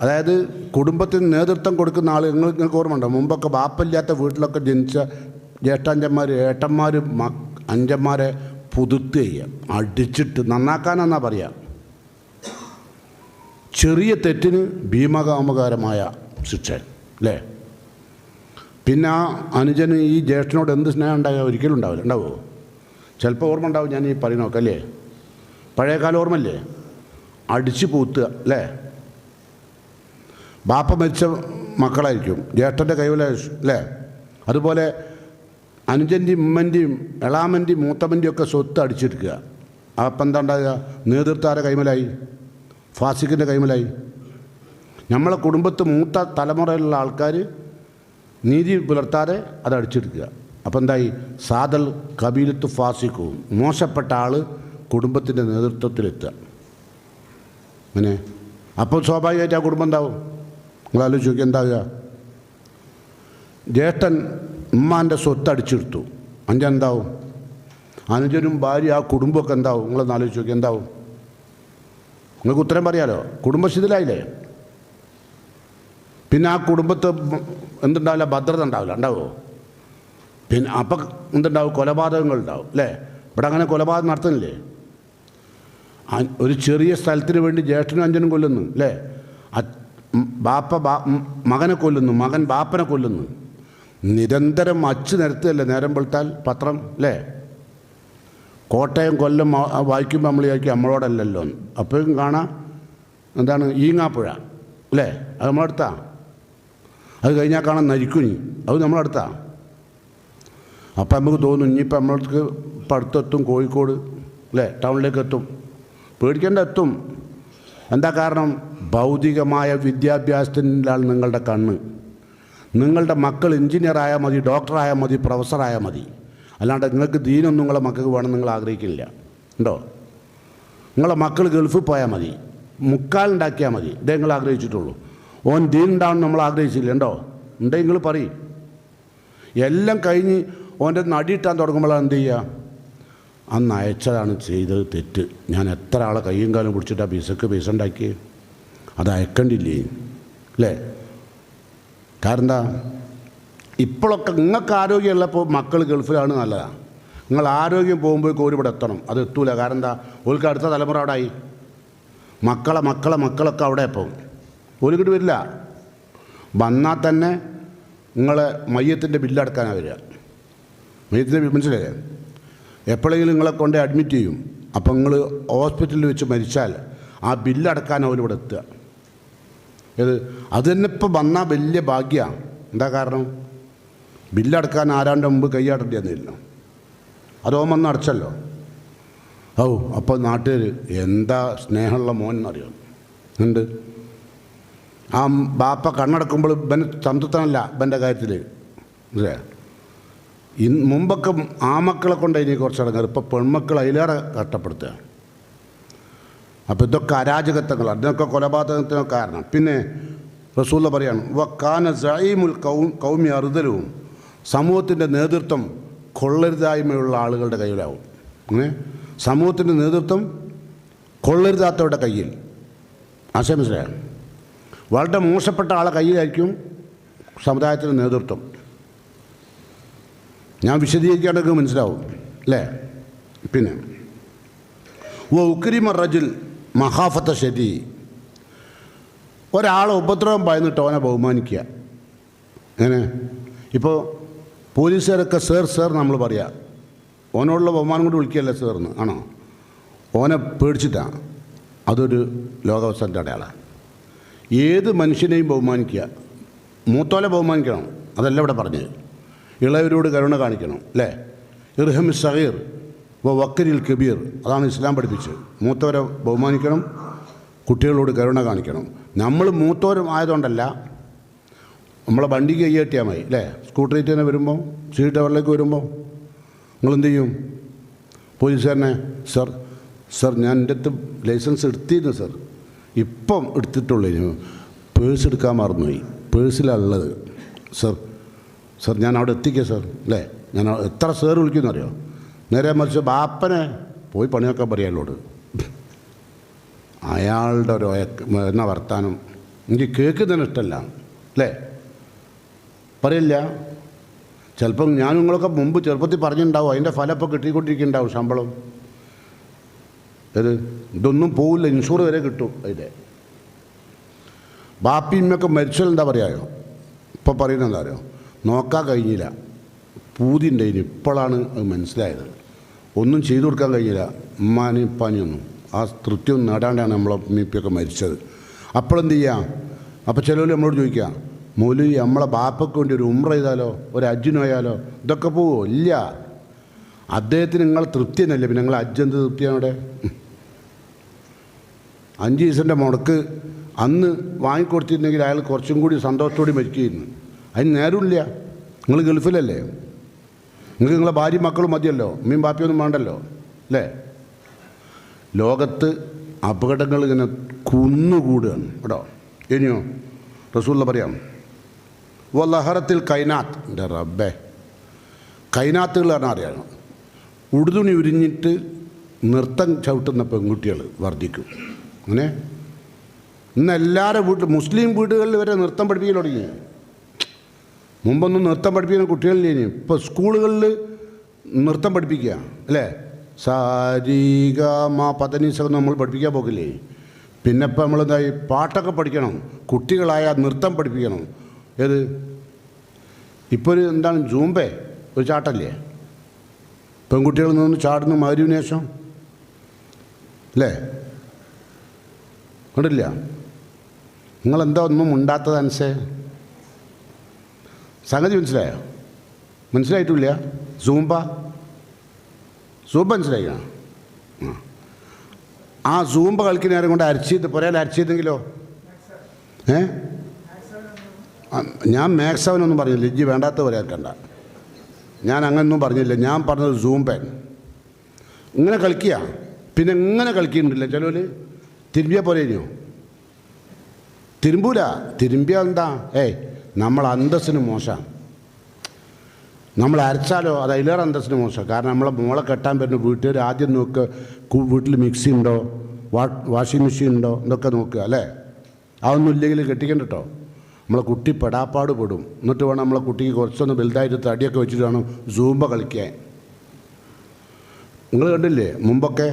അതായത് കുടുംബത്തിന് നേതൃത്വം കൊടുക്കുന്ന ആൾ, നിങ്ങൾക്ക് ഓർമ്മ ഉണ്ടോ? മുമ്പൊക്കെ ബാപ്പയില്ലാത്ത വീട്ടിലൊക്കെ ജനിച്ച ജ്യേഷ്ഠാഞ്ചന്മാർ ഏട്ടന്മാർ അഞ്ചന്മാരെ പുതുത്ത് ചെയ്യുക, അടിച്ചിട്ട് നന്നാക്കാനെന്നാ പറയുക. ചെറിയ തെറ്റിന് ഭീമകാമകാരമായ ശിക്ഷ അല്ലേ? പിന്നെ ആ അനുജന് ഈ ജ്യേഷ്ഠനോട് എന്ത് സ്നേഹം ഉണ്ടാകുക? ഒരിക്കലും ഉണ്ടാവില്ല. ഉണ്ടാവുമോ? ചിലപ്പോൾ ഓർമ്മ ഉണ്ടാവും. ഞാൻ ഈ പറയുന്നൊക്കെ അല്ലേ, പഴയകാല ഓർമ്മല്ലേ? അടിച്ച് പൂത്തുക അല്ലേ? ബാപ്പ മരിച്ച മക്കളായിരിക്കും, ജ്യേഷ്ഠൻ്റെ കൈവലായിരിക്കും അല്ലേ? അതുപോലെ അനുജൻ്റെയും ഉമ്മൻ്റെയും എളാമൻ്റെയും മൂത്തമ്മൻ്റെയും ഒക്കെ സ്വത്ത് അടിച്ചെടുക്കുക. അപ്പം എന്താ ഉണ്ടാകുക? നേതൃത്വയുടെ കൈമലായി, ഫാസിക്കിൻ്റെ കൈമലായി. നമ്മളെ കുടുംബത്ത് മൂത്ത തലമുറയിലുള്ള ആൾക്കാർ നീതി പുലർത്താതെ അത് അടിച്ചെടുക്കുക. അപ്പം എന്തായി? സാദൽ കബീലത്ത് ഫാസിക്കും, മോശപ്പെട്ട ആൾ കുടുംബത്തിൻ്റെ നേതൃത്വത്തിലെത്തുക. അങ്ങനെ അപ്പോൾ സ്വാഭാവികമായിട്ട് ആ കുടുംബം എന്താവും? നിങ്ങൾ ആലോചിച്ച് നോക്കി, എന്താകുക? ജ്യേഷ്ഠൻ ഉമ്മാൻ്റെ സ്വത്ത് അടിച്ചെടുത്തു, എന്താവും? അനുജനും ഭാര്യ ആ കുടുംബമൊക്കെ എന്താവും? നിങ്ങളൊന്ന് ആലോചിച്ച് നോക്കി, എന്താവും? നിങ്ങൾക്ക് ഉത്തരം പറയാലോ. കുടുംബശിഥിലായില്ലേ? പിന്നെ ആ കുടുംബത്ത് എന്തുണ്ടാവില്ല? ഭദ്രത ഉണ്ടാവില്ല. ഉണ്ടാവുമോ? പിന്നെ അപ്പം എന്തുണ്ടാവും? കൊലപാതകങ്ങൾ ഉണ്ടാവും അല്ലേ? ഇവിടെ അങ്ങനെ കൊലപാതകം നടത്തുന്നില്ലേ? ഒരു ചെറിയ സ്ഥലത്തിന് വേണ്ടി ജ്യേഷ്ഠനും അഞ്ചനും കൊല്ലുന്നു അല്ലേ? ബാപ്പ മകനെ കൊല്ലുന്നു, മകൻ ബാപ്പനെ കൊല്ലുന്നു. നിരന്തരം അച്ചു നിരത്തുകയല്ലേ നേരം വെളുത്താൽ പത്രം അല്ലേ? കോട്ടയം കൊല്ലം വായിക്കുമ്പോൾ നമ്മൾ വിചാരിക്കും നമ്മളോടല്ലല്ലോ. അപ്പോഴും കാണാം എന്താണ്? ഈങ്ങാപ്പുഴ അല്ലേ? അത് നമ്മളടുത്താ. അത് കഴിഞ്ഞാൽ കാണാൻ നരിക്കുനി, അത് നമ്മളടുത്താ. അപ്പം നമുക്ക് തോന്നും ഇനിയിപ്പോൾ നമ്മളടുത്ത് ഇപ്പം അടുത്തെത്തും, കോഴിക്കോട് അല്ലേ? ടൗണിലേക്ക് എത്തും. പേടിക്കേണ്ട, എത്തും. എന്താ കാരണം? ഭൗതികമായ വിദ്യാഭ്യാസത്തിലാണ് നിങ്ങളുടെ കണ്ണ്. നിങ്ങളുടെ മക്കൾ എഞ്ചിനീയറായാൽ മതി, ഡോക്ടറായാൽ മതി, പ്രൊഫസറായാൽ മതി. അല്ലാണ്ട് നിങ്ങൾക്ക് ദീനൊന്നും നിങ്ങളെ മക്കൾക്ക് വേണം നിങ്ങൾ ആഗ്രഹിക്കില്ല. ഉണ്ടോ? നിങ്ങളെ മക്കൾ ഗൾഫിൽ പോയാൽ മതി, മുക്കാലുണ്ടാക്കിയാൽ മതി, ഇതേ നിങ്ങൾ ആഗ്രഹിച്ചിട്ടുള്ളൂ. ഓൻ ദീൻ ഉണ്ടാവണം നമ്മൾ ആഗ്രഹിച്ചില്ല. ഉണ്ടോ? ഉണ്ടെങ്കിൽ നിങ്ങൾ പറയും. എല്ലാം കഴിഞ്ഞ് ഓൻ്റെ നടിയിട്ടാൻ തുടങ്ങുമ്പോഴാണ് എന്ത് ചെയ്യുക? അന്ന് അയച്ചതാണ് ചെയ്തത് തെറ്റ്. ഞാൻ എത്ര ആളെ കയ്യും കാലം പിടിച്ചിട്ടാണ് പൈസ ഉണ്ടാക്കിയത്. അത് അയക്കണ്ടില്ലേ അല്ലേ? കാരണം എന്താ? ഇപ്പോഴൊക്കെ നിങ്ങൾക്ക് ആരോഗ്യമുള്ളപ്പോൾ മക്കൾ ഗൾഫിലാണ് നല്ലതാണ്. നിങ്ങൾ ആരോഗ്യം പോകുമ്പോഴേക്കും ഒരു ഇവിടെ എത്തണം. അത് എത്തൂല. കാരണം എന്താ? ഓർക്ക് അടുത്ത തലമുറ അവിടെ ആയി. മക്കളൊക്കെ അവിടെ പോകും. ഒരിക്കട്ട് വരില്ല. വന്നാൽ തന്നെ നിങ്ങളെ മയ്യത്തിൻ്റെ ബില്ലടക്കാനാണ് വരിക. മയ്യത്തിൻ്റെ മനസ്സിലായേ? എപ്പോഴെങ്കിലും നിങ്ങളെ കൊണ്ട് അഡ്മിറ്റ് ചെയ്യും. അപ്പം നിങ്ങൾ ഹോസ്പിറ്റലിൽ വെച്ച് മരിച്ചാൽ ആ ബില്ലടക്കാൻ അവരിവിടെ എത്തുക. അത് തന്നെ ഇപ്പം വന്നാൽ വലിയ ഭാഗ്യമാണ്. എന്താ കാരണം? ബില്ലടക്കാൻ ആരാണ്ട് മുമ്പ് കൈയാട്ടേണ്ടി വന്നില്ല. അതോ വന്ന് അടച്ചല്ലോ. അപ്പോൾ നാട്ടുകാർ എന്താ സ്നേഹമുള്ള മോൻ എന്നറിയാം. ഉണ്ട്. ആ ബാപ്പ കണ്ണടക്കുമ്പോൾ ഇവൻ സംതൃപ്തനല്ല ഇവൻ്റെ കാര്യത്തിൽ. അല്ലേ? മുമ്പൊക്കെ ആമക്കളെ കൊണ്ടായി കുറച്ച് ഇടങ്ങാറ്. ഇപ്പോൾ പെൺമക്കൾ അതിലേറെ കഷ്ടപ്പെടുത്തുക. അപ്പോൾ ഇതൊക്കെ അരാജകത്വങ്ങളാണ്. ഇതിനൊക്കെ കൊലപാതകത്തിനൊക്കെ കാരണം. പിന്നെ റസൂല പറയാണ്, വക്കാന സഈമുൽ കൗമി അറുതലും, സമൂഹത്തിൻ്റെ നേതൃത്വം കൊള്ളരുതായ്മയുള്ള ആളുകളുടെ കയ്യിലാവും. സമൂഹത്തിൻ്റെ നേതൃത്വം കൊള്ളരുതാത്തവരുടെ കയ്യിൽ. ആശയം മനസ്സിലായാണ്? വളരെ മോശപ്പെട്ട ആളെ കയ്യിലായിരിക്കും സമുദായത്തിൻ്റെ നേതൃത്വം. ഞാൻ വിശദീകരിക്കാണ്ടൊക്കെ മനസ്സിലാവും അല്ലേ? പിന്നെ ഉക്രിമ റജുൽ മഹാഫത്ത ശരി, ഒരാളെ ഉപദ്രവം ഭയന്നിട്ട് ഓനെ ബഹുമാനിക്കുക. എങ്ങനെ? ഇപ്പോൾ പോലീസുകാരൊക്കെ സർ നമ്മൾ പറയുക. ഓനോടുള്ള ബഹുമാനം കൊണ്ട് വിളിക്കുകയല്ലേ സാറിന്, ആണോ? ഓനെ പേടിച്ചിട്ടാണ്. അതൊരു ലോകാവസാനത്തെ അടയാളമാണ്. ഏത് മനുഷ്യനെയും ബഹുമാനിക്കുക, മൂത്തോലെ ബഹുമാനിക്കണം, അതല്ല ഇവിടെ പറഞ്ഞത്. ഇളയവരോട് കരുണ കാണിക്കണം, അല്ലേ? ഇർഹമി സഗീർ വക്കരിൽ കബീർ, അതാണ് ഇസ്ലാം പഠിപ്പിച്ചത്. മൂത്തവരെ ബഹുമാനിക്കണം, കുട്ടികളോട് കരുണ കാണിക്കണം. നമ്മൾ മൂത്തവരും ആയതുകൊണ്ടല്ല, നമ്മളെ വണ്ടിക്ക് കൈ കെട്ടിയാൽ മതി, അല്ലേ? സ്കൂട്ടറിൽ തന്നെ വരുമ്പോൾ, സീറ്റ് ടവറിലേക്ക് വരുമ്പോൾ നിങ്ങളെന്ത് ചെയ്യും? പോലീസുകാരനെ, സർ ഞാൻ എൻ്റെ അടുത്ത് ലൈസൻസ് എടുത്തിരുന്നു സർ, ഇപ്പം എടുത്തിട്ടുള്ളൂ, പേഴ്സ് എടുക്കാൻ മറന്നുപോയി, പേഴ്സിലുള്ളത് സർ ഞാൻ അവിടെ എത്തിക്കുക സർ, അല്ലേ? ഞാൻ എത്ര സാർ വിളിക്കുന്നറിയോ? നേരെ മറിച്ച് ബാപ്പനെ പോയി പണിയൊക്കെ പറയാലോട്, അയാളുടെ ഒരു എന്നാ വർത്താനം എനിക്ക് കേൾക്കുന്നതിന് ഇഷ്ടമല്ല, അല്ലേ? പറയില്ല. ചിലപ്പം ഞാൻ നിങ്ങളൊക്കെ മുമ്പ് ചെറുപ്പത്തിൽ പറഞ്ഞിട്ടുണ്ടാവും, അതിൻ്റെ ഫലം ഇപ്പോൾ കിട്ടിക്കൊണ്ടിരിക്കുന്നുണ്ടാവും, ശമ്പളം. ഇതൊന്നും പോവില്ല, ഇൻഷൂർ വരെ കിട്ടും അതിൻ്റെ. ബാപ്പിമ്മയൊക്കെ മരിച്ചാൽ എന്താ പറയുക? ഇപ്പോൾ പറയുന്നത് എന്താ പറയുക? നോക്കാൻ കഴിഞ്ഞില്ല, പൂതി ഉണ്ടായിന്, ഇപ്പോഴാണ് അത് മനസ്സിലായത്. ഒന്നും ചെയ്തു കൊടുക്കാൻ കഴിഞ്ഞില്ല, ഉമ്മാനും ഇപ്പാനിയൊന്നും. ആ തൃപ്തിയൊന്നും നേടാണ്ടാണ് നമ്മളെ ഉമ്മിപ്പൊക്കെ മരിച്ചത്. അപ്പോഴെന്ത് ചെയ്യാം? അപ്പോൾ ചിലവർ നമ്മളോട് ചോദിക്കാം, മൗലവി നമ്മളെ ബാപ്പയ്ക്ക് വേണ്ടി ഒരു ഉംറ ചെയ്താലോ, ഒരു ഹജ്ജിന് പോയാലോ? ഇതൊക്കെ പോവോ? ഇല്ല. അദ്ദേഹത്തിന് നിങ്ങളെ തൃപ്തി തന്നെയല്ലേ, പിന്നെ നിങ്ങൾ ഹജ്ജ് എന്ത് തൃപ്തിയാണ് അവിടെ? 5 ദിവസത്തിൻ്റെ മുടക്ക് അന്ന് വാങ്ങിക്കൊടുത്തിരുന്നെങ്കിൽ അയാൾ കുറച്ചും കൂടി സന്തോഷത്തോടെ മരിക്കുകയായിരുന്നു. അതിന് നേരമില്ല. നിങ്ങൾ ഗൾഫിലല്ലേ, നിങ്ങൾക്ക് നിങ്ങളെ ഭാര്യയും മക്കളും മതിയല്ലോ, ഉമ്മയും ബാപ്പിയൊന്നും വേണ്ടല്ലോ, അല്ലേ? ലോകത്ത് അപകടങ്ങൾ ഇങ്ങനെ കുന്നുകൂടുകയാണ് കേട്ടോ. ഇനിയോ റസൂലുള്ള പറയാം, വല്ലഹറത്തിൽ കൈനാത്ത്, എൻ്റെ റബ്ബേ, കൈനാത്തുകൾ പറഞ്ഞാൽ അറിയാം, ഉടുതുണി ഉരിഞ്ഞിട്ട് നൃത്തം ചവിട്ടുന്ന പെൺകുട്ടികൾ വർദ്ധിക്കും. അങ്ങനെ ഇന്ന് എല്ലാവരുടെ വീട്ടിൽ, മുസ്ലിം വീടുകളിൽ വരെ നൃത്തം പഠിപ്പിക്കാൻ തുടങ്ങി. മുമ്പൊന്നും നൃത്തം പഠിപ്പിക്കുന്ന കുട്ടികളിലേനി, ഇപ്പോൾ സ്കൂളുകളിൽ നൃത്തം പഠിപ്പിക്കുക, അല്ലേ? സാരിഗമ പതനീസൊക്കെ നമ്മൾ പഠിപ്പിക്കാൻ പോകില്ലേ? പിന്നെ ഇപ്പം നമ്മളെന്തായി, പാട്ടൊക്കെ പഠിക്കണം, കുട്ടികളായ നൃത്തം പഠിപ്പിക്കണം. ഏത് ഇപ്പോൾ ഒരു എന്താണ് ജൂമ്പേ, ഒരു ചാട്ടല്ലേ? പെൺകുട്ടികൾ നിന്ന് ചാടുന്ന മഗ്‌രിബിന് ശേഷം, അല്ലേ? കണ്ടില്ല? നിങ്ങളെന്താ ഒന്നും ഉണ്ടാത്തത് അനുസേ? സംഗതി മനസ്സിലായോ? മനസ്സിലായിട്ടില്ല? സൂമ്പ മനസ്സിലായിക്കണം. ആ സൂമ്പ കളിക്കുന്ന നേരം കൊണ്ട് അരച്ചത് പുരയിൽ അരച്ചതെങ്കിലോ? ഞാൻ മാക്സവനൊന്നും പറഞ്ഞില്ല, ഇജ്ജ് വേണ്ടാത്ത പറയാക്കണ്ട. ഞാൻ അങ്ങനൊന്നും പറഞ്ഞില്ല, ഞാൻ പറഞ്ഞത് സൂമ്പൻ. ഇങ്ങനെ കളിക്കുക, പിന്നെ ഇങ്ങനെ കളിക്കുന്നുണ്ടല്ലേ ചിലവർ. തിരുമ്പിയാൽ പോലെ ഇനിയോ? തിരുമ്പൂല. തിരുമ്പിയാൽ എന്താ? നമ്മൾ അന്തസ്സിന് മോശമാണ്. നമ്മൾ അരച്ചാലോ അത് അതിലേറെ അന്തസ്സിന് മോശം. കാരണം നമ്മളെ മോളെ കെട്ടാൻ പറ്റുന്ന വീട്ടുകാർ ആദ്യം നോക്കുക, വീട്ടിൽ മിക്സി ഉണ്ടോ, വാഷിംഗ് മെഷീൻ ഉണ്ടോ എന്നൊക്കെ നോക്കുക, അല്ലേ? അതൊന്നും ഇല്ലെങ്കിൽ കെട്ടിക്കണ്ട കേട്ടോ. നമ്മളെ കുട്ടി പെടാപ്പാട് പെടും. എന്നിട്ട് വേണം നമ്മളെ കുട്ടിക്ക് കുറച്ചൊന്ന് വലുതായിട്ട് തടിയൊക്കെ വെച്ചിട്ട് വേണം സൂമ്പ കളിക്കാൻ. നിങ്ങൾ കണ്ടില്ലേ മുമ്പൊക്കെ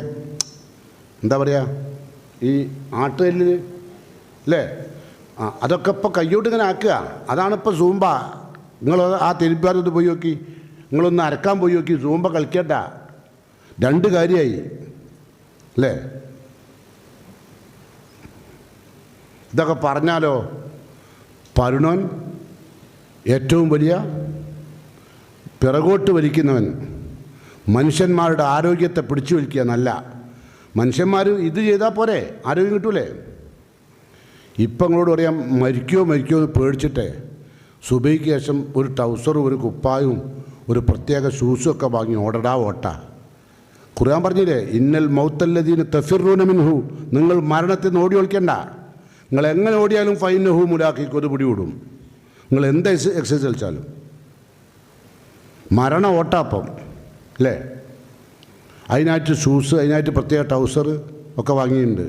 എന്താ പറയുക, ഈ ആട്ടുകല്ലിൽ, അല്ലേ? അതൊക്കെ ഇപ്പോൾ കയ്യോട്ട് ഇങ്ങനെ ആക്കുക. അതാണിപ്പോൾ സൂമ്പ. നിങ്ങൾ ആ തിരുപ്പാരത്ത് പോയി നോക്കി, നിങ്ങളൊന്ന് അരക്കാൻ പോയി നോക്കി, സൂമ്പ കളിക്കട്ട. 2 കാര്യമായി, അല്ലേ? ഇതൊക്കെ പറഞ്ഞാലോ പരുണോൻ ഏറ്റവും വലിയ പിറകോട്ട് വലിക്കുന്നവൻ, മനുഷ്യന്മാരുടെ ആരോഗ്യത്തെ പിടിച്ചു വലിക്കുക എന്നല്ല. മനുഷ്യന്മാർ ഇത് ചെയ്താൽ പോരെ, ആരോഗ്യം കിട്ടൂലേ? ഇപ്പം നിങ്ങളോട് പറയാം, മരിക്കുമോ എന്ന് പേടിച്ചിട്ടേ സുബൈക്ക് ശേഷം ഒരു ട്രൗസറും ഒരു കുപ്പായും ഒരു പ്രത്യേക ഷൂസും ഒക്കെ വാങ്ങി ഓട്ട. ഖുർആൻ പറഞ്ഞില്ലേ, ഇന്നൽ മൗത്തല്ലദീന തഫിറൂന മിൻഹു, നിങ്ങൾ മരണത്തിൽ നിന്ന് ഓടി ഒളിക്കണ്ട. നിങ്ങൾ എങ്ങനെ ഓടിയാലും ഫൈനഹു മുലാഖിക്ക് ഒരു പിടിവിടും. നിങ്ങൾ എന്ത് എക്സസൈസ് കളിച്ചാലും മരണ ഓട്ടാപ്പം, അല്ലേ? അതിനായിട്ട് ഷൂസ്, അതിനായിട്ട് പ്രത്യേക ട്രൗസർ ഒക്കെ വാങ്ങിയിട്ടുണ്ട്.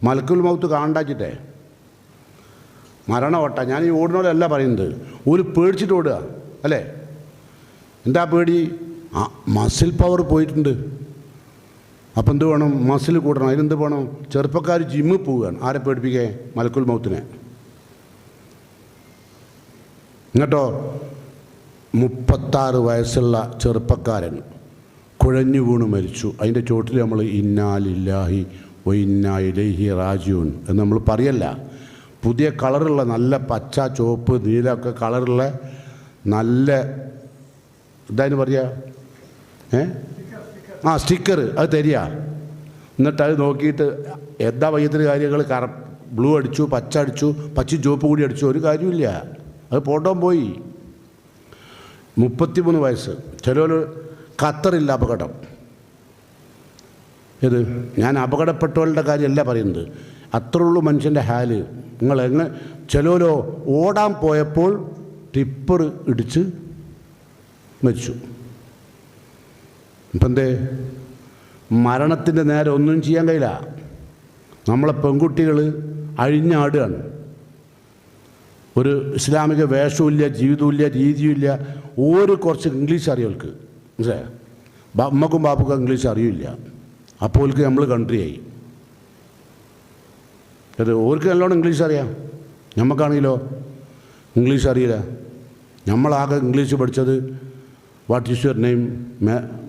മലക്കുൽ മൗത്ത് കാണാണ്ടാച്ചിട്ടേ മരണ ഓട്ട. ഞാൻ ഈ ഓടുന്നവരല്ല പറയുന്നത്, ഒരു പേടിച്ചിട്ട് ഓടുക, അല്ലേ? എന്താ പേടി? മസിൽ പവർ പോയിട്ടുണ്ട്. അപ്പം എന്ത് വേണം? മസിൽ കൂടണം. അതിനെന്ത് വേണം? ചെറുപ്പക്കാർ ജിമ്മിൽ പോവുകയാണ്. ആരെ പേടിപ്പിക്കേ? മലക്കുൽ മൗത്തിനെ. എന്നിട്ടോ 36 വയസ്സുള്ള ചെറുപ്പക്കാരൻ കുഴഞ്ഞു വീണ് മരിച്ചു. അതിൻ്റെ ചോട്ടിൽ നമ്മൾ ഇന്നാ ലില്ലാഹി വഇന്നാ ഇലൈഹി റാജിഊൻ എന്ന് നമ്മൾ പറയല്ല. പുതിയ കളറുള്ള നല്ല പച്ച, ചുവപ്പ്, നീലമൊക്കെ കളറുള്ള നല്ല എന്തായാലും പറയുക സ്റ്റിക്കർ അത് തരിക. എന്നിട്ട് അത് നോക്കിയിട്ട് എന്താ വയ്യത്തിന് കാര്യങ്ങൾ ബ്ലൂ അടിച്ചു, പച്ച അടിച്ചു, പച്ച ചുവപ്പ് കൂടി അടിച്ചു, ഒരു കാര്യമില്ല. അത് പോട്ടോം പോയി. 33 വയസ്സ്. ചിലർ ഖത്തറില്ല അപകടം. ഇത് ഞാൻ അപകടപ്പെട്ടവരുടെ കാര്യമല്ല പറയുന്നത്, അത്രേ ഉള്ളൂ മനുഷ്യൻ്റെ ഹാല്. നിങ്ങൾ ചിലരോ ഓടാൻ പോയപ്പോൾ ടിപ്പർ ഇടിച്ച് മരിച്ചു. ഇപ്പം എന്തേ മരണത്തിൻ്റെ നേരെ ഒന്നും ചെയ്യാൻ കഴിയില്ല. നമ്മളെ പെൺകുട്ടികൾ അഴിഞ്ഞാടുകയാണ്. ഒരു ഇസ്ലാമിക വേഷവുമില്ല, ജീവിതവുമില്ല, രീതിയുമില്ല. കുറച്ച് ഇംഗ്ലീഷ് അറിയവർക്ക് മനസ്സിലായോ? അമ്മക്കും ബാപ്പക്കും ഇംഗ്ലീഷ് അറിയില്ല. അപ്പോൾ നമ്മൾ കൺട്രിയായി. ഓർക്ക് നല്ലോണം ഇംഗ്ലീഷ് അറിയാം, നമുക്കാണെങ്കിലോ ഇംഗ്ലീഷ് അറിയില്ല. നമ്മളാകെ ഇംഗ്ലീഷ് പഠിച്ചത് what is your name,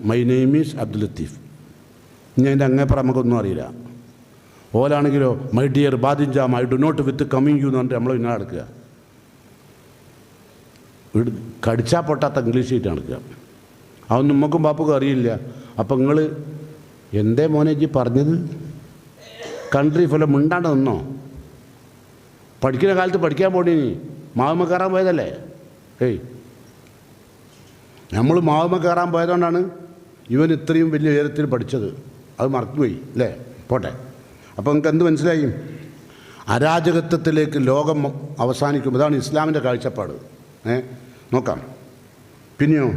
my name is Abdul Latheef. ഇനി അതിൻ്റെ അങ്ങേപ്പുറം നമുക്കൊന്നും അറിയില്ല. ഓലാണെങ്കിലോ മൈ ഡിയർ ബാദിൻജാം I do not with coming you എന്ന് പറഞ്ഞിട്ട് നമ്മൾ പിന്നെ നടക്കുക. കടിച്ചാൽ പൊട്ടാത്ത ഇംഗ്ലീഷ് ആയിട്ട് നടക്കുക. അതൊന്നും നമുക്കും ബാപ്പക്കും അറിയില്ല. അപ്പം നിങ്ങൾ എന്തേ മോനെ ജി പറഞ്ഞത്? കൺട്രി ഫലം മിണ്ടാണ്ട് നിന്നോ? പഠിക്കുന്ന കാലത്ത് പഠിക്കാൻ പോണീനി മാവുമ്മ കയറാൻ പോയതല്ലേ? നമ്മൾ മാവുമ്മ കയറാൻ പോയതുകൊണ്ടാണ് ഇവൻ ഇത്രയും വലിയ ഉയരത്തിൽ പഠിച്ചത്. അത് മറന്നുപോയി അല്ലേ? പോട്ടെ. അപ്പോൾ നിങ്ങൾക്ക് എന്ത് മനസ്സിലായി? അരാജകത്വത്തിലേക്ക് ലോകം അവസാനിക്കും. അതാണ് ഇസ്ലാമിൻ്റെ കാഴ്ചപ്പാട്. നോക്കാം. പിന്നെയോ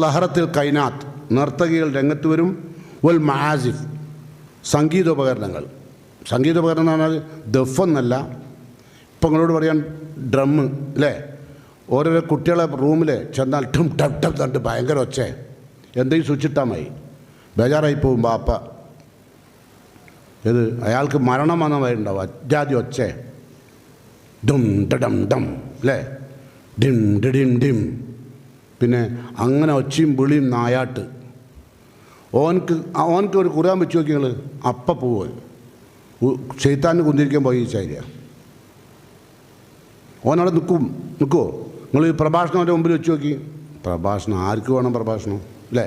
ലഹറത്തിൽ കൈനാത്ത്, നർത്തകികൾ രംഗത്ത് വരും. വൽ മആസിഫ്, സംഗീതോപകരണങ്ങൾ. സംഗീതോപകരണം എന്ന് പറഞ്ഞാൽ ദഫെന്നല്ല. ഇപ്പം നിങ്ങളോട് പറയാൻ ഡ്രമ്മ് അല്ലേ? ഓരോരോ കുട്ടികളെ റൂമിൽ ചെന്നാൽ ടം ടം ടം തണ്ട് ഭയങ്കര ഒച്ച. എന്തെങ്കിലും സ്വിച്ചിട്ടാൽ മതി, ബേജാറായി പോകും ബാപ്പ. ഇത് അയാൾക്ക് മരണം വന്ന വരെയുണ്ടാവും. അജാതി ഒച്ച. ഡും ഡം ഡം അല്ലേ? Dim dim dim. പിന്നെ അങ്ങനെ ഒച്ചയും വിളിയും നായാട്ട്. ഓനക്ക് ഒരു ഖുർആൻ വെച്ച് നോക്കി നിങ്ങൾ, അപ്പം പോവുക ശൈത്താന് കുന്തിരിക്കാൻ പോയി ചാര്യ. ഓനവിടെ നിൽക്കുമോ? നിങ്ങൾ ഈ പ്രഭാഷണം അവൻ്റെ മുമ്പിൽ വെച്ച് നോക്കി. പ്രഭാഷണം ആർക്ക് വേണം പ്രഭാഷണം അല്ലേ?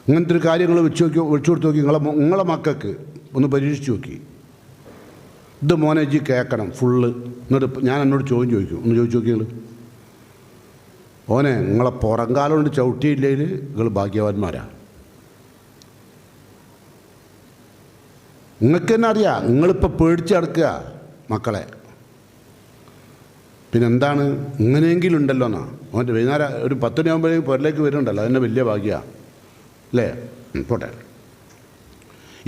ഇങ്ങനത്തെ ഒരു കാര്യങ്ങൾ വെച്ച് കൊടുത്ത് നോക്കി. നിങ്ങളെ മക്കൾക്ക് ഒന്ന് പരീക്ഷിച്ച് നോക്കി. ഇത് മോനെ ജി കേൾക്കണം ഫുള്ള്. എന്നിട്ട് ഞാൻ എന്നോട് ചോദിക്കും, ഒന്ന് ചോദിച്ചു നോക്കി നിങ്ങൾ. ഓനെ നിങ്ങളെ പുറംകാലം കൊണ്ട് ചവിട്ടിയില്ലെങ്കിൽ നിങ്ങൾ ഭാഗ്യവാന്മാരാ. നിങ്ങൾക്ക് തന്നെ അറിയാം, നിങ്ങളിപ്പോൾ പേടിച്ചടക്കുക മക്കളെ. പിന്നെ എന്താണ് ഇങ്ങനെയെങ്കിലും ഉണ്ടല്ലോ എന്നാ. അവൻ്റെ വൈകുന്നേരം ഒരു 10 മണിയാകുമ്പോഴേക്കും പുറലേക്ക് വരുന്നുണ്ടല്ലോ, അതെന്നെ വലിയ ഭാഗ്യമാണ് അല്ലേ? പോട്ടെ.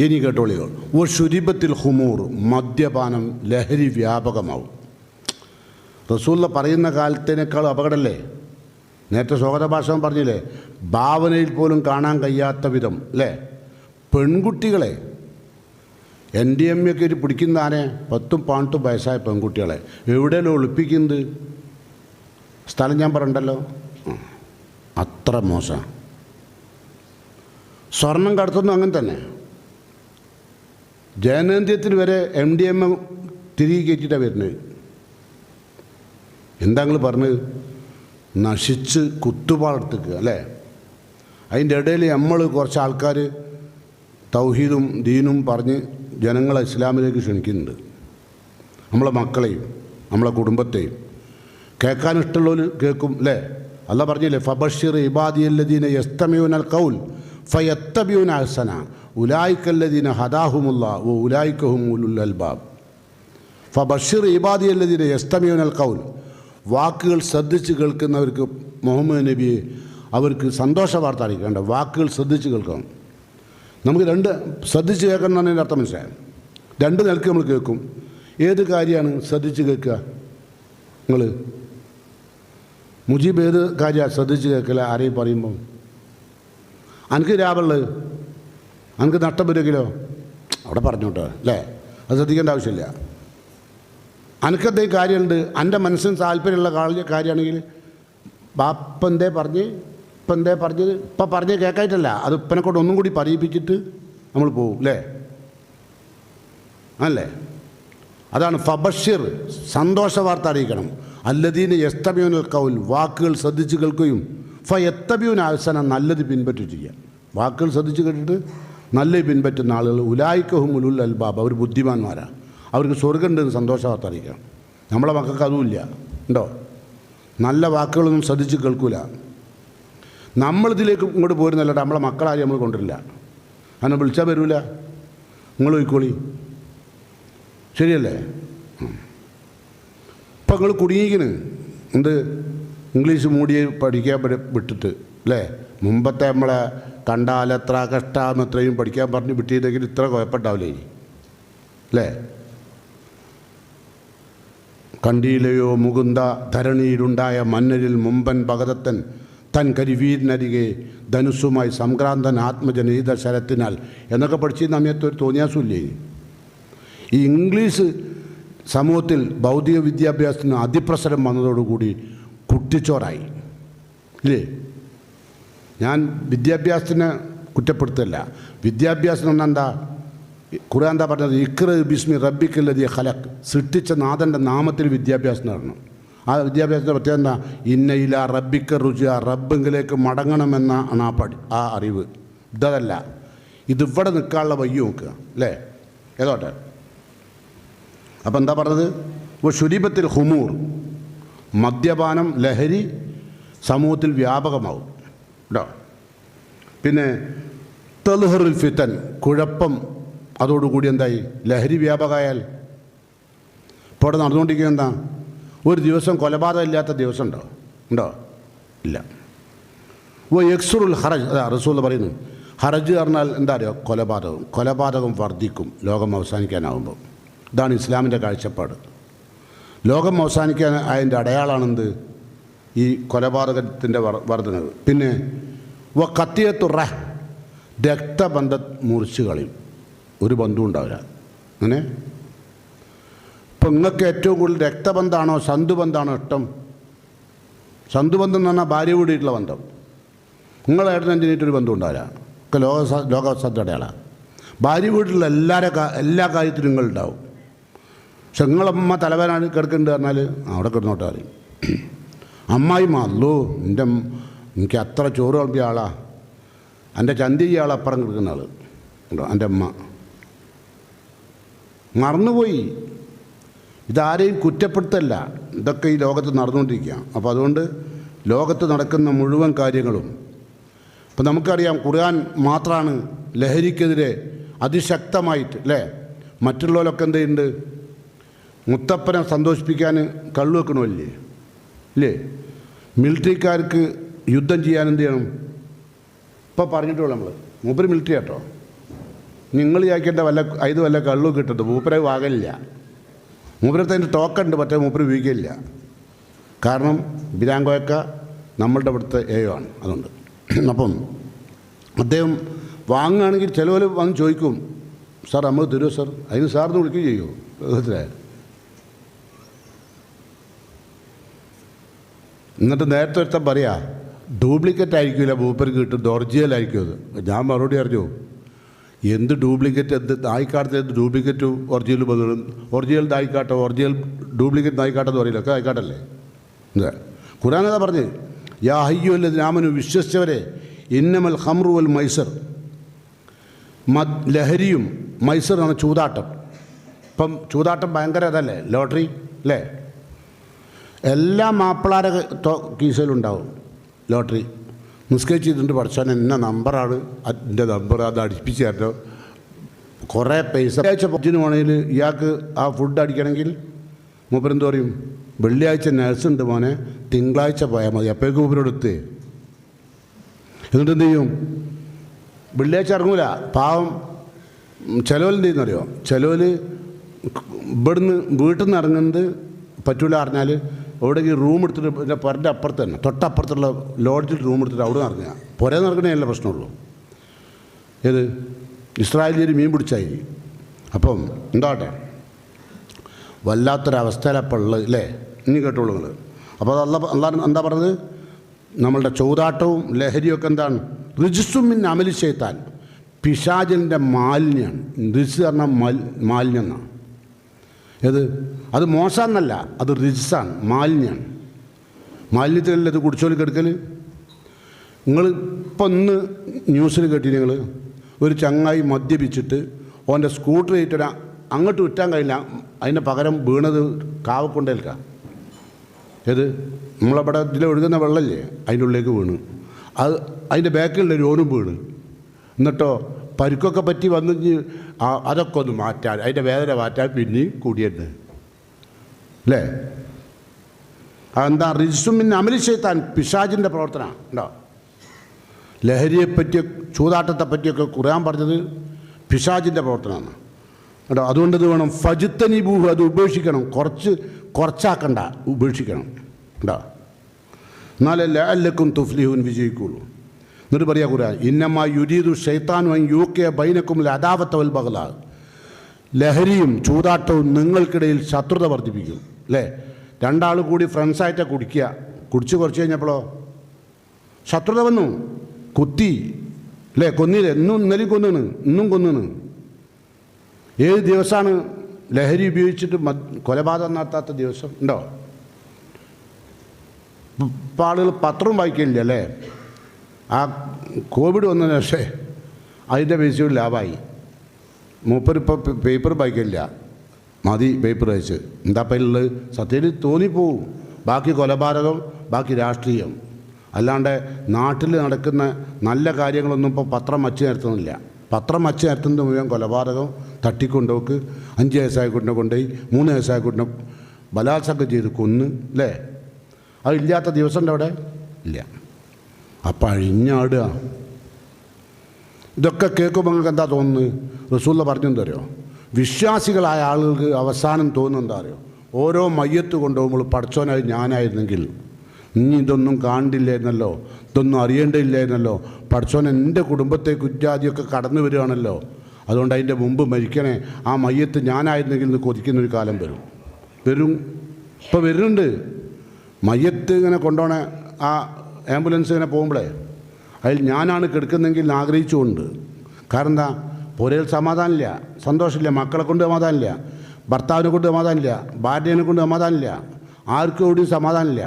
ഇനി കേട്ടോളികൾ. ഒരു ശുരിബത്തിൽ ഹുമൂർ, മദ്യപാനം ലഹരി വ്യാപകമാവും. റസൂലുള്ള പറയുന്ന കാലത്തിനേക്കാൾ അപകടമല്ലേ? നേരത്തെ സ്വാഗതഭാഷണം പറഞ്ഞില്ലേ, ഭാവനയിൽ പോലും കാണാൻ കഴിയാത്ത വിധം അല്ലേ? പെൺകുട്ടികളെ NDMA ഒക്കെ പിടിക്കുന്ന ആനെ 10ഉം 12ഉം വയസ്സായ പെൺകുട്ടികളെ എവിടെയല്ലോ ഒളിപ്പിക്കുന്നത്? സ്ഥലം ഞാൻ പറയണ്ടല്ലോ. അത്ര മോശം. സ്വർണം കടത്തുന്നു അങ്ങനെ തന്നെ. ജനനേന്ദ്രിയത്തിന് വരെ MDMA തിരികെ കയറ്റിയിട്ടാണ് വരുന്നത്. എന്താ നിങ്ങൾ പറഞ്ഞത്? നശിച്ച് കുത്തുപാടെടുത്തേക്കുക അല്ലേ? അതിൻ്റെ ഇടയിൽ നമ്മൾ കുറച്ച് ആൾക്കാർ തൗഹീദും ദീനും പറഞ്ഞ് ജനങ്ങളെ ഇസ്ലാമിലേക്ക് ക്ഷണിക്കുന്നുണ്ട്. നമ്മളെ മക്കളെയും നമ്മളെ കുടുംബത്തെയും. കേൾക്കാൻ ഇഷ്ടമുള്ളവർ കേൾക്കും അല്ലേ? അല്ലാഹ് പറഞ്ഞില്ലേ, ഫബഷിർ ഇബാദിയല്ലദീന യസ്തമിഊനൽ ഖൗൽ ഫയത്തബിഊന അഹ്സന ഉലൈകല്ലദീന ഹദാഹുമുല്ലാഹ് വ ഉലൈക ഹുമുൽ അൽബാബ്. ഫബഷിർ ഇബാദിയല്ലദീന യസ്തമിഊനൽ ഖൗൽ, വാക്കുകൾ ശ്രദ്ധിച്ച് കേൾക്കുന്നവർക്ക് മുഹമ്മദ് നബിയെ അവർക്ക് സന്തോഷ വാർത്ത അറിയിക്കേണ്ട. വാക്കുകൾ ശ്രദ്ധിച്ച് കേൾക്കണം. നമുക്ക് ശ്രദ്ധിച്ച് കേൾക്കണം എന്നാണ് എൻ്റെ അർത്ഥം. മനസ്സിലായത്? 2 നിലക്ക് നമ്മൾ കേൾക്കും. ഏത് കാര്യമാണ് ശ്രദ്ധിച്ച് കേൾക്കുക? നിങ്ങൾ മുജീബ് ഏത് കാര്യമാണ് ശ്രദ്ധിച്ച് കേൾക്കില്ല? ആരെയും പറയുമ്പോൾ എനിക്ക് ലാഭമുള്ളത്, എനിക്ക് നഷ്ടം വരുമെങ്കിലോ അവിടെ പറഞ്ഞോട്ടോ അല്ലേ? അത് ശ്രദ്ധിക്കേണ്ട ആവശ്യമില്ല. എനിക്കെന്തെങ്കിലും കാര്യമുണ്ട്, എൻ്റെ മനസ്സിന് താല്പര്യമുള്ള കാര്യമാണെങ്കിൽ ബാപ്പന്തേ പറഞ്ഞ് ഇപ്പം പറഞ്ഞ് കേൾക്കായിട്ടല്ല, അത് ഇപ്പനെ കൊണ്ട് ഒന്നും കൂടി പറയിപ്പിച്ചിട്ട് നമ്മൾ പോകും അല്ലേ? അല്ലേ? അതാണ് ഫബഷിർ, സന്തോഷ വാർത്ത അറിയിക്കണം. അല്ലദീന യസ്തമിഊനൽ ഖൗൽ, വാക്കുകൾ ശ്രദ്ധിച്ച് കേൾക്കുകയും ഫയത്തബിഊന അഹ്സന, നല്ലത് പിൻപറ്റുകയും ചെയ്യുക. വാക്കുകൾ ശ്രദ്ധിച്ച് കേട്ടിട്ട് നല്ലത് പിൻപറ്റുന്ന ആളുകൾ ഉലായിക ഹുമുൽ അൽബാബ്, അവർ ബുദ്ധിമാന്മാരാണ്, അവർക്ക് സ്വർഗ്ഗമുണ്ടെന്ന് സന്തോഷ വാർത്ത അറിയിക്കണം. നമ്മളെ മക്കൾക്ക് അതുമില്ല. ഉണ്ടോ? നല്ല വാക്കുകളൊന്നും ശ്രദ്ധിച്ച് കേൾക്കൂല. നമ്മളിതിലേക്ക് ഇങ്ങോട്ട് പോരുന്നല്ലാണ്ട് നമ്മളെ മക്കളാരും നമ്മൾ കൊണ്ടിരില്ല. അങ്ങനെ വിളിച്ചാൽ വരില്ല. നിങ്ങൾ പോയിക്കോളി, ശരിയല്ലേ? ഇപ്പം നിങ്ങൾ കുടുങ്ങിക്കണ് എന്ത്? ഇംഗ്ലീഷ് മൂടി പഠിക്കാൻ വിട്ടിട്ട് അല്ലേ? മുമ്പത്തെ നമ്മളെ കണ്ടാലെത്ര കഷ്ടാമെത്രയും പഠിക്കാൻ പറഞ്ഞ് വിട്ടിരുന്നെങ്കിൽ ഇത്ര കുഴപ്പമുണ്ടാവില്ലേ അല്ലേ? കണ്ടീലയോ മുകുന്ദ ധരണിയിലുണ്ടായ മന്നരിൽ മുമ്പൻ ഭഗതത്തൻ തൻ കരിവീരിനരികെ ധനുസ്സുമായി സംക്രാന്തൻ ആത്മജനീത ശരത്തിനാൽ എന്നൊക്കെ പഠിച്ചിരുന്ന സമയത്തൊരു തോന്നിയാസമില്ലേ? ഈ ഇംഗ്ലീഷ് സമൂഹത്തിൽ ഭൗതിക വിദ്യാഭ്യാസത്തിന് അതിപ്രസരം വന്നതോടുകൂടി കുട്ടിച്ചോറായി ഇല്ലേ? ഞാൻ വിദ്യാഭ്യാസത്തിനെ കുറ്റപ്പെടുത്തല്ല. വിദ്യാഭ്യാസം എന്താ? ഖുർആൻ എന്താ പറഞ്ഞത്? ഇഖ്റ ബിസ്മി റബ്ബിക്കല്ലദീ ഖലഖ്, സൃഷ്ടിച്ച നാഥൻ്റെ നാമത്തിൽ വിദ്യാഭ്യാസം നടണം. ആ വിദ്യാഭ്യാസത്തിൻ്റെ പ്രത്യേകത എന്താ? ഇന്ന ഇലാ റബ്ബിക്ക റുജുഅ, റബ്ബെങ്കിലേക്ക് മടങ്ങണമെന്നാണ് ആ അറിവ്. ഇതല്ല, ഇതിവിടെ നിൽക്കാനുള്ള വയ്യ നോക്കുക അല്ലേ? ഏതോട്ടെ. അപ്പം എന്താ പറഞ്ഞത്? ശുരീബത്തിൽ ഹുമൂർ, മദ്യപാനം, ലഹരി സമൂഹത്തിൽ വ്യാപകമാവും കേട്ടോ. പിന്നെ തൽഹറുൽ ഫിത്തൻ, കുഴപ്പം, അതോടുകൂടി എന്തായി? ലഹരി വ്യാപകമായാൽ ഇപ്പോൾ അവിടെ നടന്നുകൊണ്ടിരിക്കുക എന്താ? ഒരു ദിവസം കൊലപാതകം ഇല്ലാത്ത ദിവസം ഉണ്ടോ? ഇല്ല. യക്സുറുൽ ഹറജ്, അതാ റസൂൽ പറയുന്നു. ഹറജ് പറഞ്ഞാൽ എന്താ അറിയോ? കൊലപാതകം വർദ്ധിക്കും ലോകം അവസാനിക്കാനാവുമ്പോൾ. ഇതാണ് ഇസ്ലാമിൻ്റെ കാഴ്ചപ്പാട്. ലോകം അവസാനിക്കാൻ അതിൻ്റെ അടയാളാണെന്ത്? ഈ കൊലപാതകത്തിൻ്റെ വർധനവ്. പിന്നെ കത്തിയത്തുറ, രക്തബന്ധം മുറിച്ച് കളയും, ഒരു ബന്ധവും ഉണ്ടാവില്ല. അങ്ങനെ ഇപ്പം നിങ്ങൾക്ക് ഏറ്റവും കൂടുതൽ രക്തബന്ധമാണോ സന്ധുബന്ധമാണോ ഇഷ്ടം? സന്ധുബന്ധം എന്ന് പറഞ്ഞാൽ ഭാര്യ കൂടിയിട്ടുള്ള ബന്ധം. നിങ്ങളായിട്ട് അഞ്ചിനായിട്ടൊരു ബന്ധം ഉണ്ടാവില്ല. ഒക്കെ ലോകവസ്ഥ അടയാളാണ്. ഭാര്യ വീട്ടിലുള്ള എല്ലാ കാര്യത്തിലും നിങ്ങളുണ്ടാവും. പക്ഷെ നിങ്ങളമ്മ തലവേനാണ് കിടക്കുന്നുണ്ട് പറഞ്ഞാൽ അവിടെ കിടന്നോട്ടെ പറയും. അമ്മായി അല്ലോ എനിക്ക് അത്ര ചോറ് കളമ്പിയ ആളാ, എൻ്റെ ചന്തി ആളപ്പുറം കിടക്കുന്ന ആൾ ഉണ്ടോ? എൻ്റെ അമ്മ മറന്നുപോയി. ഇതാരെയും കുറ്റപ്പെടുത്തല്ല, ഇതൊക്കെ ഈ ലോകത്ത് നടന്നുകൊണ്ടിരിക്കുക. അപ്പോൾ അതുകൊണ്ട് ലോകത്ത് നടക്കുന്ന മുഴുവൻ കാര്യങ്ങളും ഇപ്പം നമുക്കറിയാം. ഖുർആൻ മാത്രമാണ് ലഹരിക്കെതിരെ അതിശക്തമായിട്ട് അല്ലേ? മറ്റുള്ളവരൊക്കെ എന്ത് ചെയ്യുന്നുണ്ട്? മുത്തപ്പനെ സന്തോഷിപ്പിക്കാൻ കള്ളു വെക്കണമല്ലേ ഇല്ലേ? മിലിറ്ററിക്കാർക്ക് യുദ്ധം ചെയ്യാൻ എന്ത് ചെയ്യണം? ഇപ്പോൾ പറഞ്ഞിട്ടുള്ളൂ നമ്മൾ. മൂപ്പര് മിലിറ്ററി കേട്ടോ. നിങ്ങൾ ചോദിക്കേണ്ട വല്ല കള്ളു കിട്ടുന്നത് മൂപ്പരെ വാകലില്ല. മൂപ്പരത്തെ അതിൻ്റെ ടോക്കുണ്ട്, മറ്റേ മൂപ്പര് ഉപയോഗിക്കില്ല. കാരണം ബിരാങ്കോയൊക്ക നമ്മളുടെ ഇവിടുത്തെ ആണ്. അതുകൊണ്ട് അപ്പം അദ്ദേഹം വാങ്ങുകയാണെങ്കിൽ ചിലവർ വന്ന് ചോദിക്കും, സാർ നമ്മൾ തരുമോ സാർ? അതിന് സാറിന് വിളിക്കുകയും ചെയ്യുമോ? എന്നിട്ട് നേരത്തെ ഒരുത്തൻ പറയാ ഡ്യൂപ്ലിക്കേറ്റ് ആയിരിക്കില്ല മൂപ്പർക്ക് കിട്ടുന്നത്, ഒറിജിനൽ ആയിരിക്കും അത്. ഞാൻ മറുപടി അറിഞ്ഞു, എന്ത് ഡ്യൂപ്ലിക്കേറ്റ്, എന്ത് നായിക്കാട്ടത്തെ എന്ത് ഡ്യൂപ്ലിക്കേറ്റ് ഒറിജിനൽ ബന്ധം? ഒറിജിനൽ നായിക്കാട്ടോ, ഒറിജിനൽ ഡ്യൂപ്ലിക്കേറ്റ് നായിക്കാട്ടെന്ന് പറയില്ല, ഒക്കെ നായിക്കാട്ടല്ലേ? എന്താ ഖുർആൻ പറഞ്ഞ് യാ ഹയ്യുല്ലദീന ആമനു, വിശ്വസിച്ചവരെ, ഇന്നമൽ ഖംറു വൽ മൈസർ, ലഹരിയും മൈസറാണ് ചൂതാട്ടം. ഇപ്പം ചൂതാട്ടം ഭയങ്കര അതല്ലേ, ലോട്ടറി അല്ലേ? എല്ലാ മാപ്പിളാരെ കീസയിലുണ്ടാവും ലോട്ടറി. നിസ്കരിച്ചിട്ടുണ്ട്, പഠിച്ചാൽ എന്ന നമ്പറാണ്, എൻ്റെ നമ്പർ അത് അടിപ്പിച്ച് തരട്ടോ, കുറേ പൈസ. വെള്ളിയാഴ്ച പൊച്ചിന് പോകണമെങ്കിൽ ഇയാൾക്ക് ആ ഫുഡ് അടിക്കണമെങ്കിൽ മൂപ്പരെന്ത് പറയും? വെള്ളിയാഴ്ച നഴ്സുണ്ട് മോനെ, തിങ്കളാഴ്ച പോയാൽ മതി. അപ്പോഴേക്കും മൂപ്പരെടുത്ത് എന്നിട്ട് എന്ത് ചെയ്യും? വെള്ളിയാഴ്ച ഇറങ്ങൂല പാവം. ചിലവൽ എന്ത് ചെയ്യുന്നറിയോ? ചിലവൽ ഇവിടുന്ന് വീട്ടിൽ നിന്ന് ഇറങ്ങുന്നത് പറ്റൂല അറിഞ്ഞാൽ എവിടെയെങ്കിലും റൂം എടുത്തിട്ട് പിന്നെ പുരൻ്റെ അപ്പുറത്ത് തന്നെ തൊട്ടപ്പുറത്തുള്ള ലോഡ്ജിൽ റൂം എടുത്തിട്ട് അവിടെ നിന്ന് ഇറങ്ങുക. പുരയിൽ നിന്ന് ഇറങ്ങണേ പ്രശ്നമുള്ളൂ. ഏത് ഇസ്രായേലിൽ മീൻ പിടിച്ചായി. അപ്പം എന്താട്ടെ വല്ലാത്തൊരവസ്ഥയിലപ്പോൾ ഉള്ളത് അല്ലേ? ഇനി കേട്ടോളൂ നിങ്ങൾ. അപ്പോൾ അത് അള്ളാഹ് എന്താ പറഞ്ഞത്? നമ്മളുടെ ചൂതാട്ടവും ലഹരിയൊക്കെ എന്താണ്? റിജിസും മിൻ അമലി ശൈത്താൻ, പിശാചിൻ്റെ മാലിന്യമാണ്. റിസ് പറഞ്ഞാൽ മാലിന്യം എന്നാണ്. അത് മോശമെന്നല്ല, അത് റിസാണ്, മാലിന്യമാണ്. മാലിന്യത്തിലല്ല ഇത് കുടിച്ചോലി കെടുക്കൽ. നിങ്ങൾ ഇപ്പം ഒന്ന് ന്യൂസിൽ കേട്ടി, നിങ്ങൾ ഒരു ചങ്ങായി മദ്യപിച്ചിട്ട് ഓൻ്റെ സ്കൂട്ടർ ആയിട്ട് അങ്ങോട്ട് വിറ്റാൻ കഴിയില്ല, അതിന് പകരം വീണത് കാവക്കൊണ്ടേൽക്കാം. നമ്മളവിടെ ഇതിൽ ഒഴുകുന്ന വെള്ളമല്ലേ, അതിൻ്റെ ഉള്ളിലേക്ക് വീണ് അതിൻ്റെ ബാക്കിലുള്ള ഓനും വീണ്. എന്നിട്ടോ പരുക്കൊക്കെ പറ്റി വന്ന് അതൊക്കെ ഒന്ന് മാറ്റാൻ, അതിൻ്റെ വേദന മാറ്റാൻ പിന്നെയും കൂടിയത് അല്ലേ? അതെന്താ? റിസുമിൻ അമലി ശൈത്താൻ, പിശാചിൻ്റെ പ്രവർത്തനം ഉണ്ടോ? ലഹരിയെപ്പറ്റി ചൂതാട്ടത്തെ പറ്റിയൊക്കെ ഖുർആൻ പറഞ്ഞത് പിശാചിൻ്റെ പ്രവർത്തനമാണ് കേട്ടോ. അതുകൊണ്ട് ഇത് വേണം ഫജ്തനി ബൂഹ്, അത് ഉപേക്ഷിക്കണം, കുറച്ചാക്കണ്ട, ഉപേക്ഷിക്കണം കേട്ടോ. എന്നാലേ ലഅല്ലക്കും തുഫ്ലിഹൂൻ, വിജയിക്കുള്ളൂ. എന്നിട്ട് പറയാ ഖുർആൻ, ഇന്നമാ യുരീദു ശൈത്താനു അൻ യൂഖിയ ബൈനക്കും അദാവത വൽ ബഗ്ള, ലഹരിയും ചൂതാട്ടവും നിങ്ങൾക്കിടയിൽ ശത്രുത വർദ്ധിപ്പിക്കും അല്ലേ? രണ്ടാൾ കൂടി ഫ്രണ്ട്സായിട്ടാണ് കുടിച്ച് കുറച്ച് കഴിഞ്ഞപ്പോഴോ ശത്രുത വന്നു, കുത്തി അല്ലേ, കൊന്നില്ലേ? ഇന്നലെയും കൊന്നാണ്, ഇന്നും കൊന്നാണ്. ഏത് ദിവസമാണ് ലഹരി ഉപയോഗിച്ചിട്ട് കൊലപാതകം നടത്താത്ത ദിവസം ഉണ്ടോ? ഇപ്പോൾ ആളുകൾ പത്രം വായിക്കില്ല അല്ലേ? ആ കോവിഡ് വന്നതിന് ശേഷം അതിൻ്റെ ബേസിൽ ലാഭമായി. മൂപ്പരിപ്പോൾ പേപ്പർ വായിക്കില്ല, മതി പേപ്പർ വായിച്ച്. എന്താ പയ്യുള്ളത്? സത്യത്തിൽ തോന്നിപ്പോവും. ബാക്കി കൊലപാതകം, ബാക്കി രാഷ്ട്രീയം, അല്ലാണ്ട് നാട്ടിൽ നടക്കുന്ന നല്ല കാര്യങ്ങളൊന്നും ഇപ്പോൾ പത്രം വച്ച് നിർത്തുന്നില്ല. പത്രം വച്ച് നിർത്തുന്നത് മുഴുവൻ കൊലപാതകം, തട്ടിക്കൊണ്ടോക്ക്, 5 വയസ്സായ കുട്ടിനെ കൊണ്ടുപോയി 3 വയസ്സായ കുട്ടിനെ ബലാത്സംഗം ചെയ്ത് കൊന്ന് അല്ലേ? അതില്ലാത്ത ദിവസം ഉണ്ട് അവിടെ ഇല്ല. അപ്പം അഴിഞ്ഞാടുക. ഇതൊക്കെ കേൾക്കുമ്പോൾ നിങ്ങൾക്ക് എന്താ തോന്നുന്നത്? റസൂലുള്ള പറഞ്ഞെന്താ അറിയോ? വിശ്വാസികളായ ആളുകൾക്ക് അവസാനം തോന്നുന്നത് എന്താ അറിയോ? ഓരോ മയ്യത്ത് കൊണ്ടുപോകുമ്പോൾ പഠിച്ചോനായി ഞാനായിരുന്നെങ്കിൽ ഇനി ഇതൊന്നും കാണില്ലായിരുന്നല്ലോ, ഇതൊന്നും അറിയേണ്ടില്ലായിരുന്നല്ലോ, പഠിച്ചോൻ എൻ്റെ കുടുംബത്തെ കുറ്റാദിയൊക്കെ കടന്നു വരികയാണല്ലോ, അതുകൊണ്ട് അതിൻ്റെ മുമ്പ് മരിക്കണേ, ആ മയ്യത്ത് ഞാനായിരുന്നെങ്കിൽ എന്ന് കൊതിക്കുന്നൊരു കാലം വരും. ഇപ്പോൾ വരുന്നുണ്ട്. മയ്യത്ത് ഇങ്ങനെ കൊണ്ടുപോണ ആ ആംബുലൻസ് ഇങ്ങനെ പോകുമ്പോഴേ അതിൽ ഞാനാണ് കിടക്കുന്നെങ്കിൽ ആഗ്രഹിച്ചുകൊണ്ട്. കാരണം എന്താ? പുരയിൽ സമാധാനമില്ല, സന്തോഷമില്ല, മക്കളെ കൊണ്ട് സമാധാനമില്ല, ഭർത്താവിനെ കൊണ്ട് സമാധാനമില്ല, ഭാര്യനെ കൊണ്ട് സമാധാനമില്ല, ആർക്കും എവിടെയും സമാധാനമില്ല.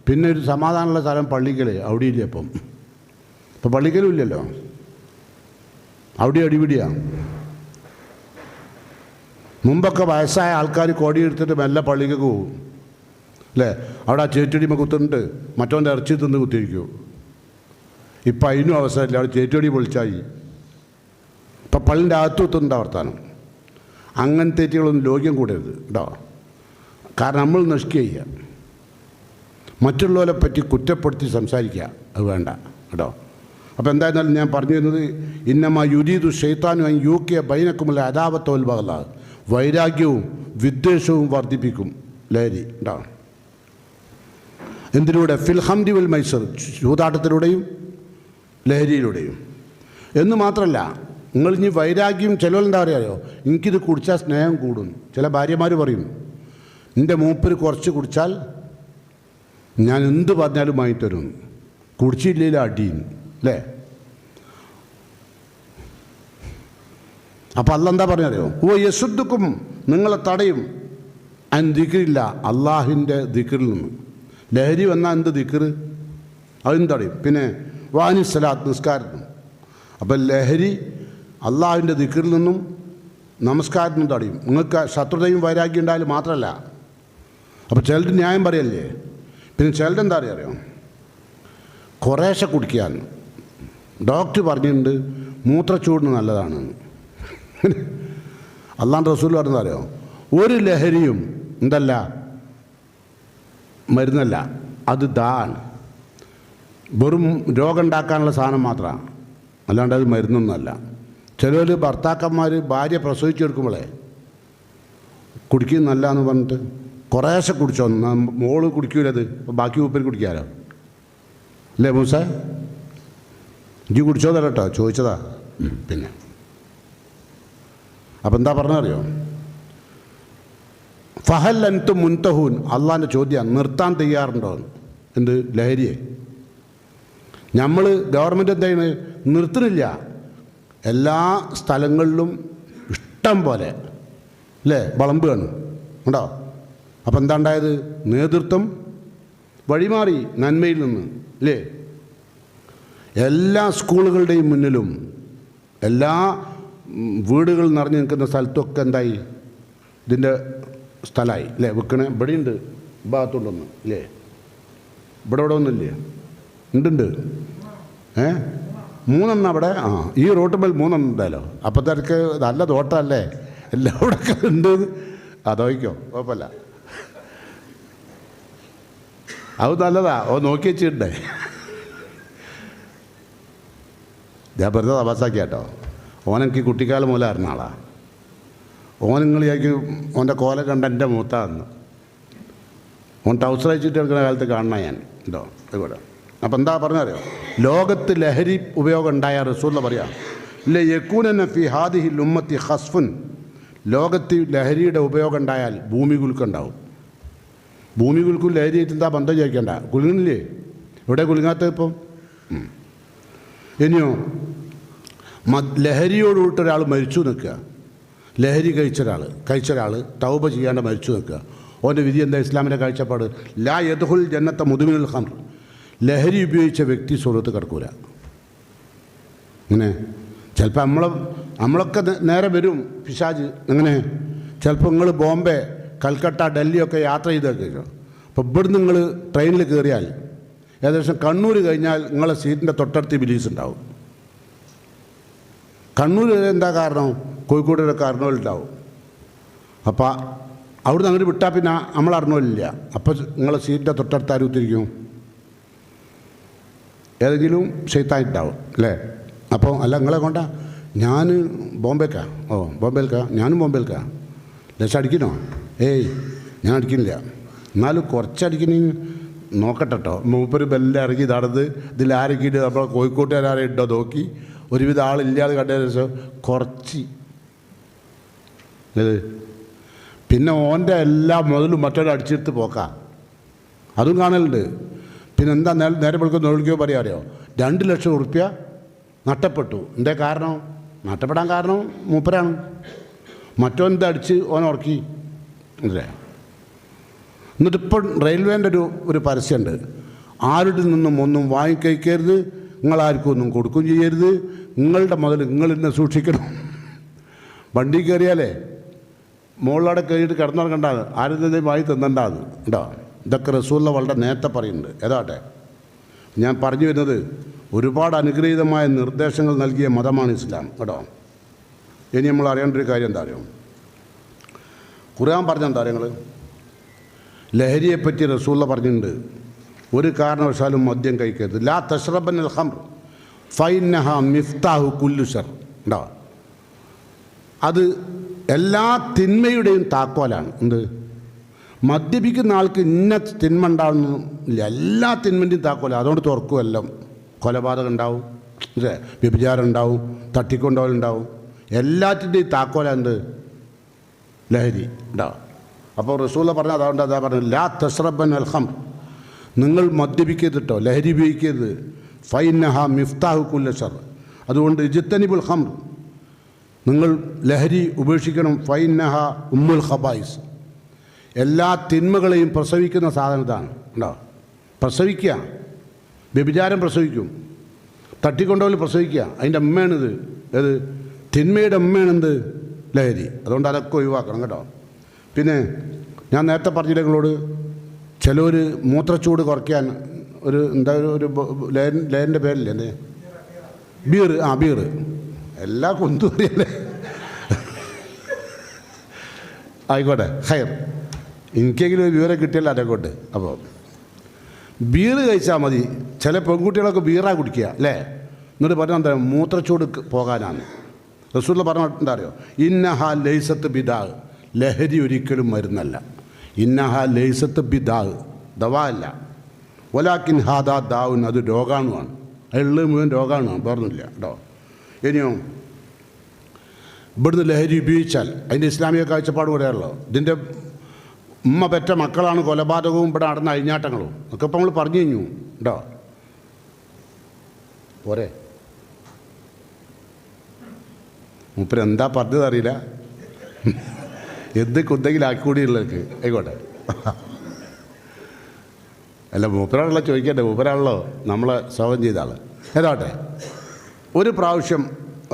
പിന്നെ ഒരു സമാധാനമുള്ള സ്ഥലം പള്ളിക്കൽ, അവിടെ ഇല്ല. ഇപ്പം പള്ളിക്കലും ഇല്ലല്ലോ, അവിടെ അടിപിടിയാണ്. മുമ്പൊക്കെ വയസ്സായ ആൾക്കാർ കോടി എടുത്തിട്ട് മെല്ലെ പള്ളിക്ക് പോകും അല്ലേ? അവിടെ ആ ചേറ്റടിമ കുത്തുന്നുണ്ട്, മറ്റവൻ്റെ ഇറച്ചി തിന്ന് കുത്തിയിരിക്കും. ഇപ്പം അതിനും അവസരമില്ല, അവിടെ ചേറ്റടി പൊളിച്ചായി. ഇപ്പം പള്ളിൻ്റെ അകത്ത് കുത്തുന്നുണ്ട് വർത്താനം. അങ്ങനത്തെ തെറ്റുകളൊന്നും ലോക്യം കൂടരുത് കേട്ടോ. കാരണം നമ്മൾ നശിക്കുക, മറ്റുള്ളവരെ പറ്റി കുറ്റപ്പെടുത്തി സംസാരിക്കുക, അത് വേണ്ട കേട്ടോ. അപ്പോൾ എന്തായിരുന്നാലും ഞാൻ പറഞ്ഞു തരുന്നത്, ഇന്നമാ യുരീദു ശൈത്താനു അൻ യൂഖിയ ബൈനക്കുമുൽ അദാവത വൽ ബഗ്ള, വൈരാഗ്യവും വിദ്വേഷവും വർദ്ധിപ്പിക്കും ലഹരി കേട്ടോ. എന്തിലൂടെ? ഫിൽ ഹംദി വൽ മൈസർ, ചൂതാട്ടത്തിലൂടെയും ലഹരിയിലൂടെയും. എന്ന് മാത്രമല്ല, നിങ്ങളിനി വൈരാഗ്യം, ചിലവരെന്താ പറയുക, എനിക്കിത് കുടിച്ചാൽ സ്നേഹം കൂടും. ചില ഭാര്യമാർ പറയും, എൻ്റെ മൂപ്പര് കുറച്ച് കുടിച്ചാൽ ഞാൻ എന്ത് പറഞ്ഞാലും വാങ്ങിത്തരും, കുടിച്ചില്ലെങ്കിൽ അടിയും അല്ലേ? അപ്പം അല്ലെന്താ പറഞ്ഞറിയോ? ഓ യസുദ്ദുക്കും, നിങ്ങളെ തടയും, അൻ ദിക്റില്ല, അള്ളാഹിൻ്റെ ദിക്റിൽ നിന്ന്. ലഹരി വന്നാൽ എന്ത് ദിക്റ്? അതും തടയും. പിന്നെ വാനി സലാത്ത്, നിസ്കാരത്തിനും. അപ്പം ലഹരി അള്ളാഹുവിൻ്റെ ദിക്റിൽ നിന്നും നമസ്കാരത്തിനും തടയും. നിങ്ങൾക്ക് ശത്രുതയും വൈരാഗ്യം ഉണ്ടായാലും മാത്രമല്ല. അപ്പോൾ ചിലർ ന്യായം പറയല്ലേ. പിന്നെ ചിലരെന്താ അറിയോ? കുറേശ്ശെ കുടിക്കാൻ ഡോക്ടർ പറഞ്ഞിട്ടുണ്ട് മൂത്രച്ചൂടിന് നല്ലതാണ്. അള്ളാഹുവിൻ്റെ റസൂൽ പറഞ്ഞത് അറിയോ? ഒരു ലഹരിയും എന്തല്ല, മരുന്നല്ല, അത് ദാണ്, വെറും രോഗം ഉണ്ടാക്കാനുള്ള സാധനം മാത്രമാണ്, അല്ലാണ്ട് അത് മരുന്നൊന്നുമല്ല. ചിലർ ഭർത്താക്കന്മാർ ഭാര്യ പ്രസവിച്ചെടുക്കുമ്പോഴേ കുടിക്കുന്നല്ല എന്ന് പറഞ്ഞിട്ട് കുറേശ്ശെ കുടിച്ചോ, മോള് കുടിക്കൂലത്, ബാക്കി ഉപ്പര് കുടിക്കാമല്ലോ അല്ലേ മൂസ? ഇജ്ജ് കുടിച്ചോതാ കേട്ടോ, ചോദിച്ചതാ. പിന്നെ അപ്പം എന്താ പറഞ്ഞറിയോ? ഫഹൽ അൻതും മുൻതഹൂൻ, അള്ളാൻ്റെ ചോദ്യം, നിർത്താൻ തയ്യാറുണ്ടോ? എന്ത്? ലഹരിയെ. നമ്മൾ ഗവൺമെൻറ് എന്താണ് നിർത്തുന്നില്ല. എല്ലാ സ്ഥലങ്ങളിലും ഇഷ്ടം പോലെ അല്ലേ വിളമ്പുകയാണ് ഉണ്ടോ? അപ്പം എന്താ ഉണ്ടായത്? നേതൃത്വം വഴിമാറി നന്മയിൽ നിന്ന് അല്ലേ? എല്ലാ സ്കൂളുകളുടെയും മുന്നിലും എല്ലാ വീടുകൾ നിറഞ്ഞു നിൽക്കുന്ന സ്ഥലത്തൊക്കെ എന്തായി? ഇതിൻ്റെ സ്ഥലമായി അല്ലേ? വിൽക്കണേ ഇവിടെയുണ്ട്, ഭാഗത്തുണ്ടൊന്ന് ഇല്ലേ? ഇവിടെ ഒന്നുമില്ലേ? ഉണ്ട്. 3 അവിടെ. ഈ റോട്ടുമ്പോൾ 3 ഉണ്ടല്ലോ. അപ്പോഴത്തേക്ക് നല്ല തോട്ടമല്ലേ, എല്ലാം ഇവിടെ ഒക്കെ ഉണ്ട്. അതോയ്ക്കോ കുഴപ്പമില്ല, അത് നല്ലതാ. നോക്കി വെച്ചിട്ടുണ്ടേ. ഞാൻ വെറുതെ തപാസാക്കി കേട്ടോ. ഓനെനിക്ക് കുട്ടിക്കാലം മൂലം അറിഞ്ഞ ആളാണ്. നിങ്ങൾ ഓൻ്റെ കോല കണ്ട എൻ്റെ മൂത്താന്ന്. ഓൻ ടൗസർ അയച്ചിട്ട് എടുക്കുന്ന കാലത്ത് കാണണ ഞാൻ ഉണ്ടോ ഇവിടെ. അപ്പം എന്താ പറഞ്ഞറിയോ? ലോകത്ത് ലഹരി ഉപയോഗം ഉണ്ടായ റസൂൽ പറയാം, ഇല്ല യക്കൂന ഫി ഹാദിഹിൽ ഉമ്മത്തി ഖസ്ഫുൻ, ലോകത്ത് ലഹരിയുടെ ഉപയോഗം ഉണ്ടായാൽ ഭൂമി കുലുക്കുണ്ടാവും. ഭൂമി കുലുക്കും ലഹരിയായിട്ട് എന്താ ബന്ധം ചോദിക്കേണ്ട? കുലുങ്ങുന്നില്ലേ? എവിടെ കുലുങ്ങാത്ത ഇപ്പം? ഇനിയോ ലഹരിയോടുകൂട്ടൊരാൾ മരിച്ചു നിൽക്കുക, ലഹരി കഴിച്ച ഒരാൾ തൗബ ചെയ്യാണ്ട് മരിച്ചു നിൽക്കുക. ഓൻ്റെ വിധി എന്താ? ഇസ്ലാമിൻ്റെ കാഴ്ചപ്പാട് ലാ യദ്ഖുൽ ജന്നത്ത മുദ്മിനുൽ ഖംർ, ലഹരി ഉപയോഗിച്ച വ്യക്തി സ്വർഗ്ഗത്ത് കിടക്കൂല. ഇങ്ങനെ ചിലപ്പോൾ നമ്മളൊക്കെ നേരെ വരും പിശാച്. എങ്ങനെ? ചിലപ്പോൾ നിങ്ങൾ ബോംബെ, കൽക്കട്ട, ഡൽഹിയൊക്കെ യാത്ര ചെയ്തൊക്കെ. അപ്പോൾ ഇവിടുന്ന് നിങ്ങൾ ട്രെയിനിൽ കയറിയാൽ ഏകദേശം കണ്ണൂർ കഴിഞ്ഞാൽ നിങ്ങളെ സീറ്റിൻ്റെ തൊട്ടടുത്ത് ബിലീസ് ഉണ്ടാവും. കണ്ണൂർ എന്താ കാരണം? കോഴിക്കോടൊരു കാരണവലുണ്ടാവും. അപ്പോൾ അവിടുന്ന് അങ്ങോട്ട് വിട്ടാൽ പിന്നെ നമ്മൾ അറിഞ്ഞില്ല. അപ്പോൾ നിങ്ങളെ സീറ്റിൻ്റെ തൊട്ടടുത്ത് ആരും ഉത്തിരിക്കും? ഏതെങ്കിലും ഷെയ്ത്തായിട്ടുണ്ടാവും അല്ലേ? അപ്പോൾ അല്ല നിങ്ങളെ കൊണ്ടാ ഞാൻ ബോംബേക്കാ. ബോംബെയിൽക്കാ? ഞാനും ബോംബെയിൽക്കാ. ലക്ഷം അടിക്കണോ? ഞാൻ അടിക്കുന്നില്ല. എന്നാലും കുറച്ചടിക്കണ നോക്കട്ടെ കേട്ടോ. മൂപ്പര് ബെല്ലിൽ ഇറങ്ങി നടന്ന് ഇതിലാരൊക്കെയിട്ട് നമ്മൾ കോഴിക്കോട്ടുകാരെ ഇട്ടോ നോക്കി ഒരുവിധ ആളില്ലാതെ കണ്ടതിന് ശേഷം കുറച്ച് പിന്നെ ഓൻ്റെ എല്ലാ മുതലും മറ്റൊരു അടിച്ചെടുത്ത് പോക്കാം. അതും കാണലുണ്ട്. പിന്നെ എന്താ നേരെ വിളിക്കുന്ന വിളിക്കുകയോ പറയാറിയോ? 2 ലക്ഷം ഉറുപ്യ നഷ്ടപ്പെട്ടു. എന്താ കാരണം? നഷ്ടപ്പെടാൻ കാരണം മൂപ്പരാണ്. മറ്റോൻ്റെ അടിച്ച് ഓൻ ഉറക്കി അല്ലേ? എന്നിട്ടിപ്പോൾ റെയിൽവേൻ്റെ ഒരു പരസ്യമുണ്ട്, ആരുടെ നിന്നും ഒന്നും വാങ്ങിക്കഴിക്കരുത്, നിങ്ങളാർക്കും ഒന്നും കൊടുക്കുകയും ചെയ്യരുത്, നിങ്ങളുടെ മുതൽ നിങ്ങൾ തന്നെ സൂക്ഷിക്കണം. വണ്ടി കയറിയാലേ മുകളിലവിടെ കയറിയിട്ട് കിടന്നുറങ്ങണ്ടാണ്, ആരും തന്നെ വാങ്ങി തിന്നണ്ടാന്ന് കേട്ടോ. ഇതൊക്കെ റസൂലുള്ള വളരെ നേരത്തെ പറയുന്നുണ്ട്. ഏതാട്ടെ, ഞാൻ പറഞ്ഞു വരുന്നത് ഒരുപാട് അനുഗ്രഹീതമായ നിർദ്ദേശങ്ങൾ നൽകിയ മതമാണ് ഇസ്ലാം കേട്ടോ. ഇനി നമ്മൾ അറിയേണ്ട ഒരു കാര്യം എന്താ അറിയോ? ഖുർആൻ പറഞ്ഞ എന്താ അറിയങ്ങൾ? ലഹരിയെപ്പറ്റി റസൂലുള്ള പറഞ്ഞിട്ടുണ്ട്, ഒരു കാരണവശാലും മദ്യം കഴിക്കരുത്. ലാ തഷ്റബനൽ ഖംർ ഫൈന്നഹ മിഫ്താഹു കുല്ലു ശർ. ഉണ്ടോ? അത് എല്ലാ തിന്മയുടെയും താക്കോലാണ്. എന്ത്? മദ്യപിക്കുന്ന ആൾക്ക് ഇന്ന തിന്മ ഉണ്ടാവുന്നില്ല, എല്ലാ തിന്മൻ്റെയും താക്കോലാണ്. അതുകൊണ്ട് തുറക്കും എല്ലാം. കൊലപാതകം ഉണ്ടാവും, അല്ലേ? വ്യഭിചാരം ഉണ്ടാവും, തട്ടിക്കൊണ്ടുപോലുണ്ടാവും, എല്ലാറ്റിൻ്റെയും താക്കോലാണ് എന്ത്? ലഹരി ഉണ്ടാവും. അപ്പോൾ റസൂല പറഞ്ഞാൽ അതുകൊണ്ട് അതാ പറഞ്ഞത്, ലാ തഷ്റബനൽ ഖംർ, നിങ്ങൾ മദ്യപിക്കരുത് കേട്ടോ, ലഹരി ഉപയോഗിക്കരുത്. ഫൈന്നഹ മിഫ്താഹു കുല്ല ശർ, അതുകൊണ്ട് ഇജ്തനിബുൽ ഖംർ, നിങ്ങൾ ലഹരി ഉപേക്ഷിക്കണം. ഫൈന്നഹ ഉമ്മുൽ ഖബായിസ്, എല്ലാ തിന്മകളെയും പ്രസവിക്കുന്ന സാധനം ഇതാണ്. ഉണ്ടോ? പ്രസവിക്കുക, വ്യഭിചാരം പ്രസവിക്കും, തട്ടിക്കൊണ്ടുപോലും പ്രസവിക്കുക, അതിൻ്റെ അമ്മയാണിത്. ഏത്? തിന്മയുടെ അമ്മയാണെന്ത്? ലഹരി. അതുകൊണ്ട് അതൊക്കെ ഒഴിവാക്കണം കേട്ടോ. പിന്നെ ഞാൻ നേരത്തെ പറഞ്ഞില്ല നിങ്ങളോട്, ചിലർ മൂത്രച്ചൂട് കുറയ്ക്കാൻ ഒരു എന്താ ഒരു ലയൻ്റെ പേരില്ലേ? എന്തേ? ബീർ. ബീർ എല്ലാ കൊന്തു അറിയല്ലേ? ആയിക്കോട്ടെ, ഹയർ, എനിക്കെങ്കിലും ഒരു വിവരം കിട്ടിയല്ലോ അതേക്കോട്ട്. അപ്പോൾ ബീർ കഴിച്ചാൽ മതി. ചില പെൺകുട്ടികളൊക്കെ ബീറാ കുടിക്കുക അല്ലേ? എന്നിട്ട് പറഞ്ഞാൽ എന്താ? മൂത്രച്ചൂട് പോകാനാണ്. റസൂലുള്ള പറഞ്ഞിട്ട് എന്താ അറിയോ? ഇന്നഹ ലൈസത്ത് ബിദാ, ലഹരി ഒരിക്കലും മരുന്നല്ല. ഇന്നഹ ലൈസത്ത് ബിദാ, ദവാ അല്ല. വലാക്കിൻ ഹാദാ ദാവുൻ, അത് രോഗാണുമാണ്. അതിലുള്ള മുഴുവൻ രോഗാണു, വേറൊന്നുമില്ല കേട്ടോ. ഇനിയോ ഇവിടുന്ന് ലഹരി ഉപയോഗിച്ചാൽ അതിൻ്റെ ഇസ്ലാമിക കാഴ്ചപ്പാട് കൂടെയാണല്ലോ. ഇതിൻ്റെ ഉമ്മ പെറ്റ മക്കളാണ് കൊലപാതകവും ഇവിടെ നടന്ന അഴിഞ്ഞാട്ടങ്ങളും ഒക്കെ ഇപ്പം നമ്മൾ പറഞ്ഞു കഴിഞ്ഞു കേട്ടോ. പോരെ മൂപ്പര് എന്താ പറഞ്ഞത് അറിയില്ല, എന്ത് കുന്തെങ്കിലാക്കൂടിയുള്ളവർക്ക് ആയിക്കോട്ടെ. അല്ല, മൂപ്പരാണല്ലോ ചോദിക്കട്ടെ, മൂപ്പരാണല്ലോ നമ്മളെ സ്വാഗതം ചെയ്ത ആൾ. ഏതാട്ടെ, ഒരു പ്രാവശ്യം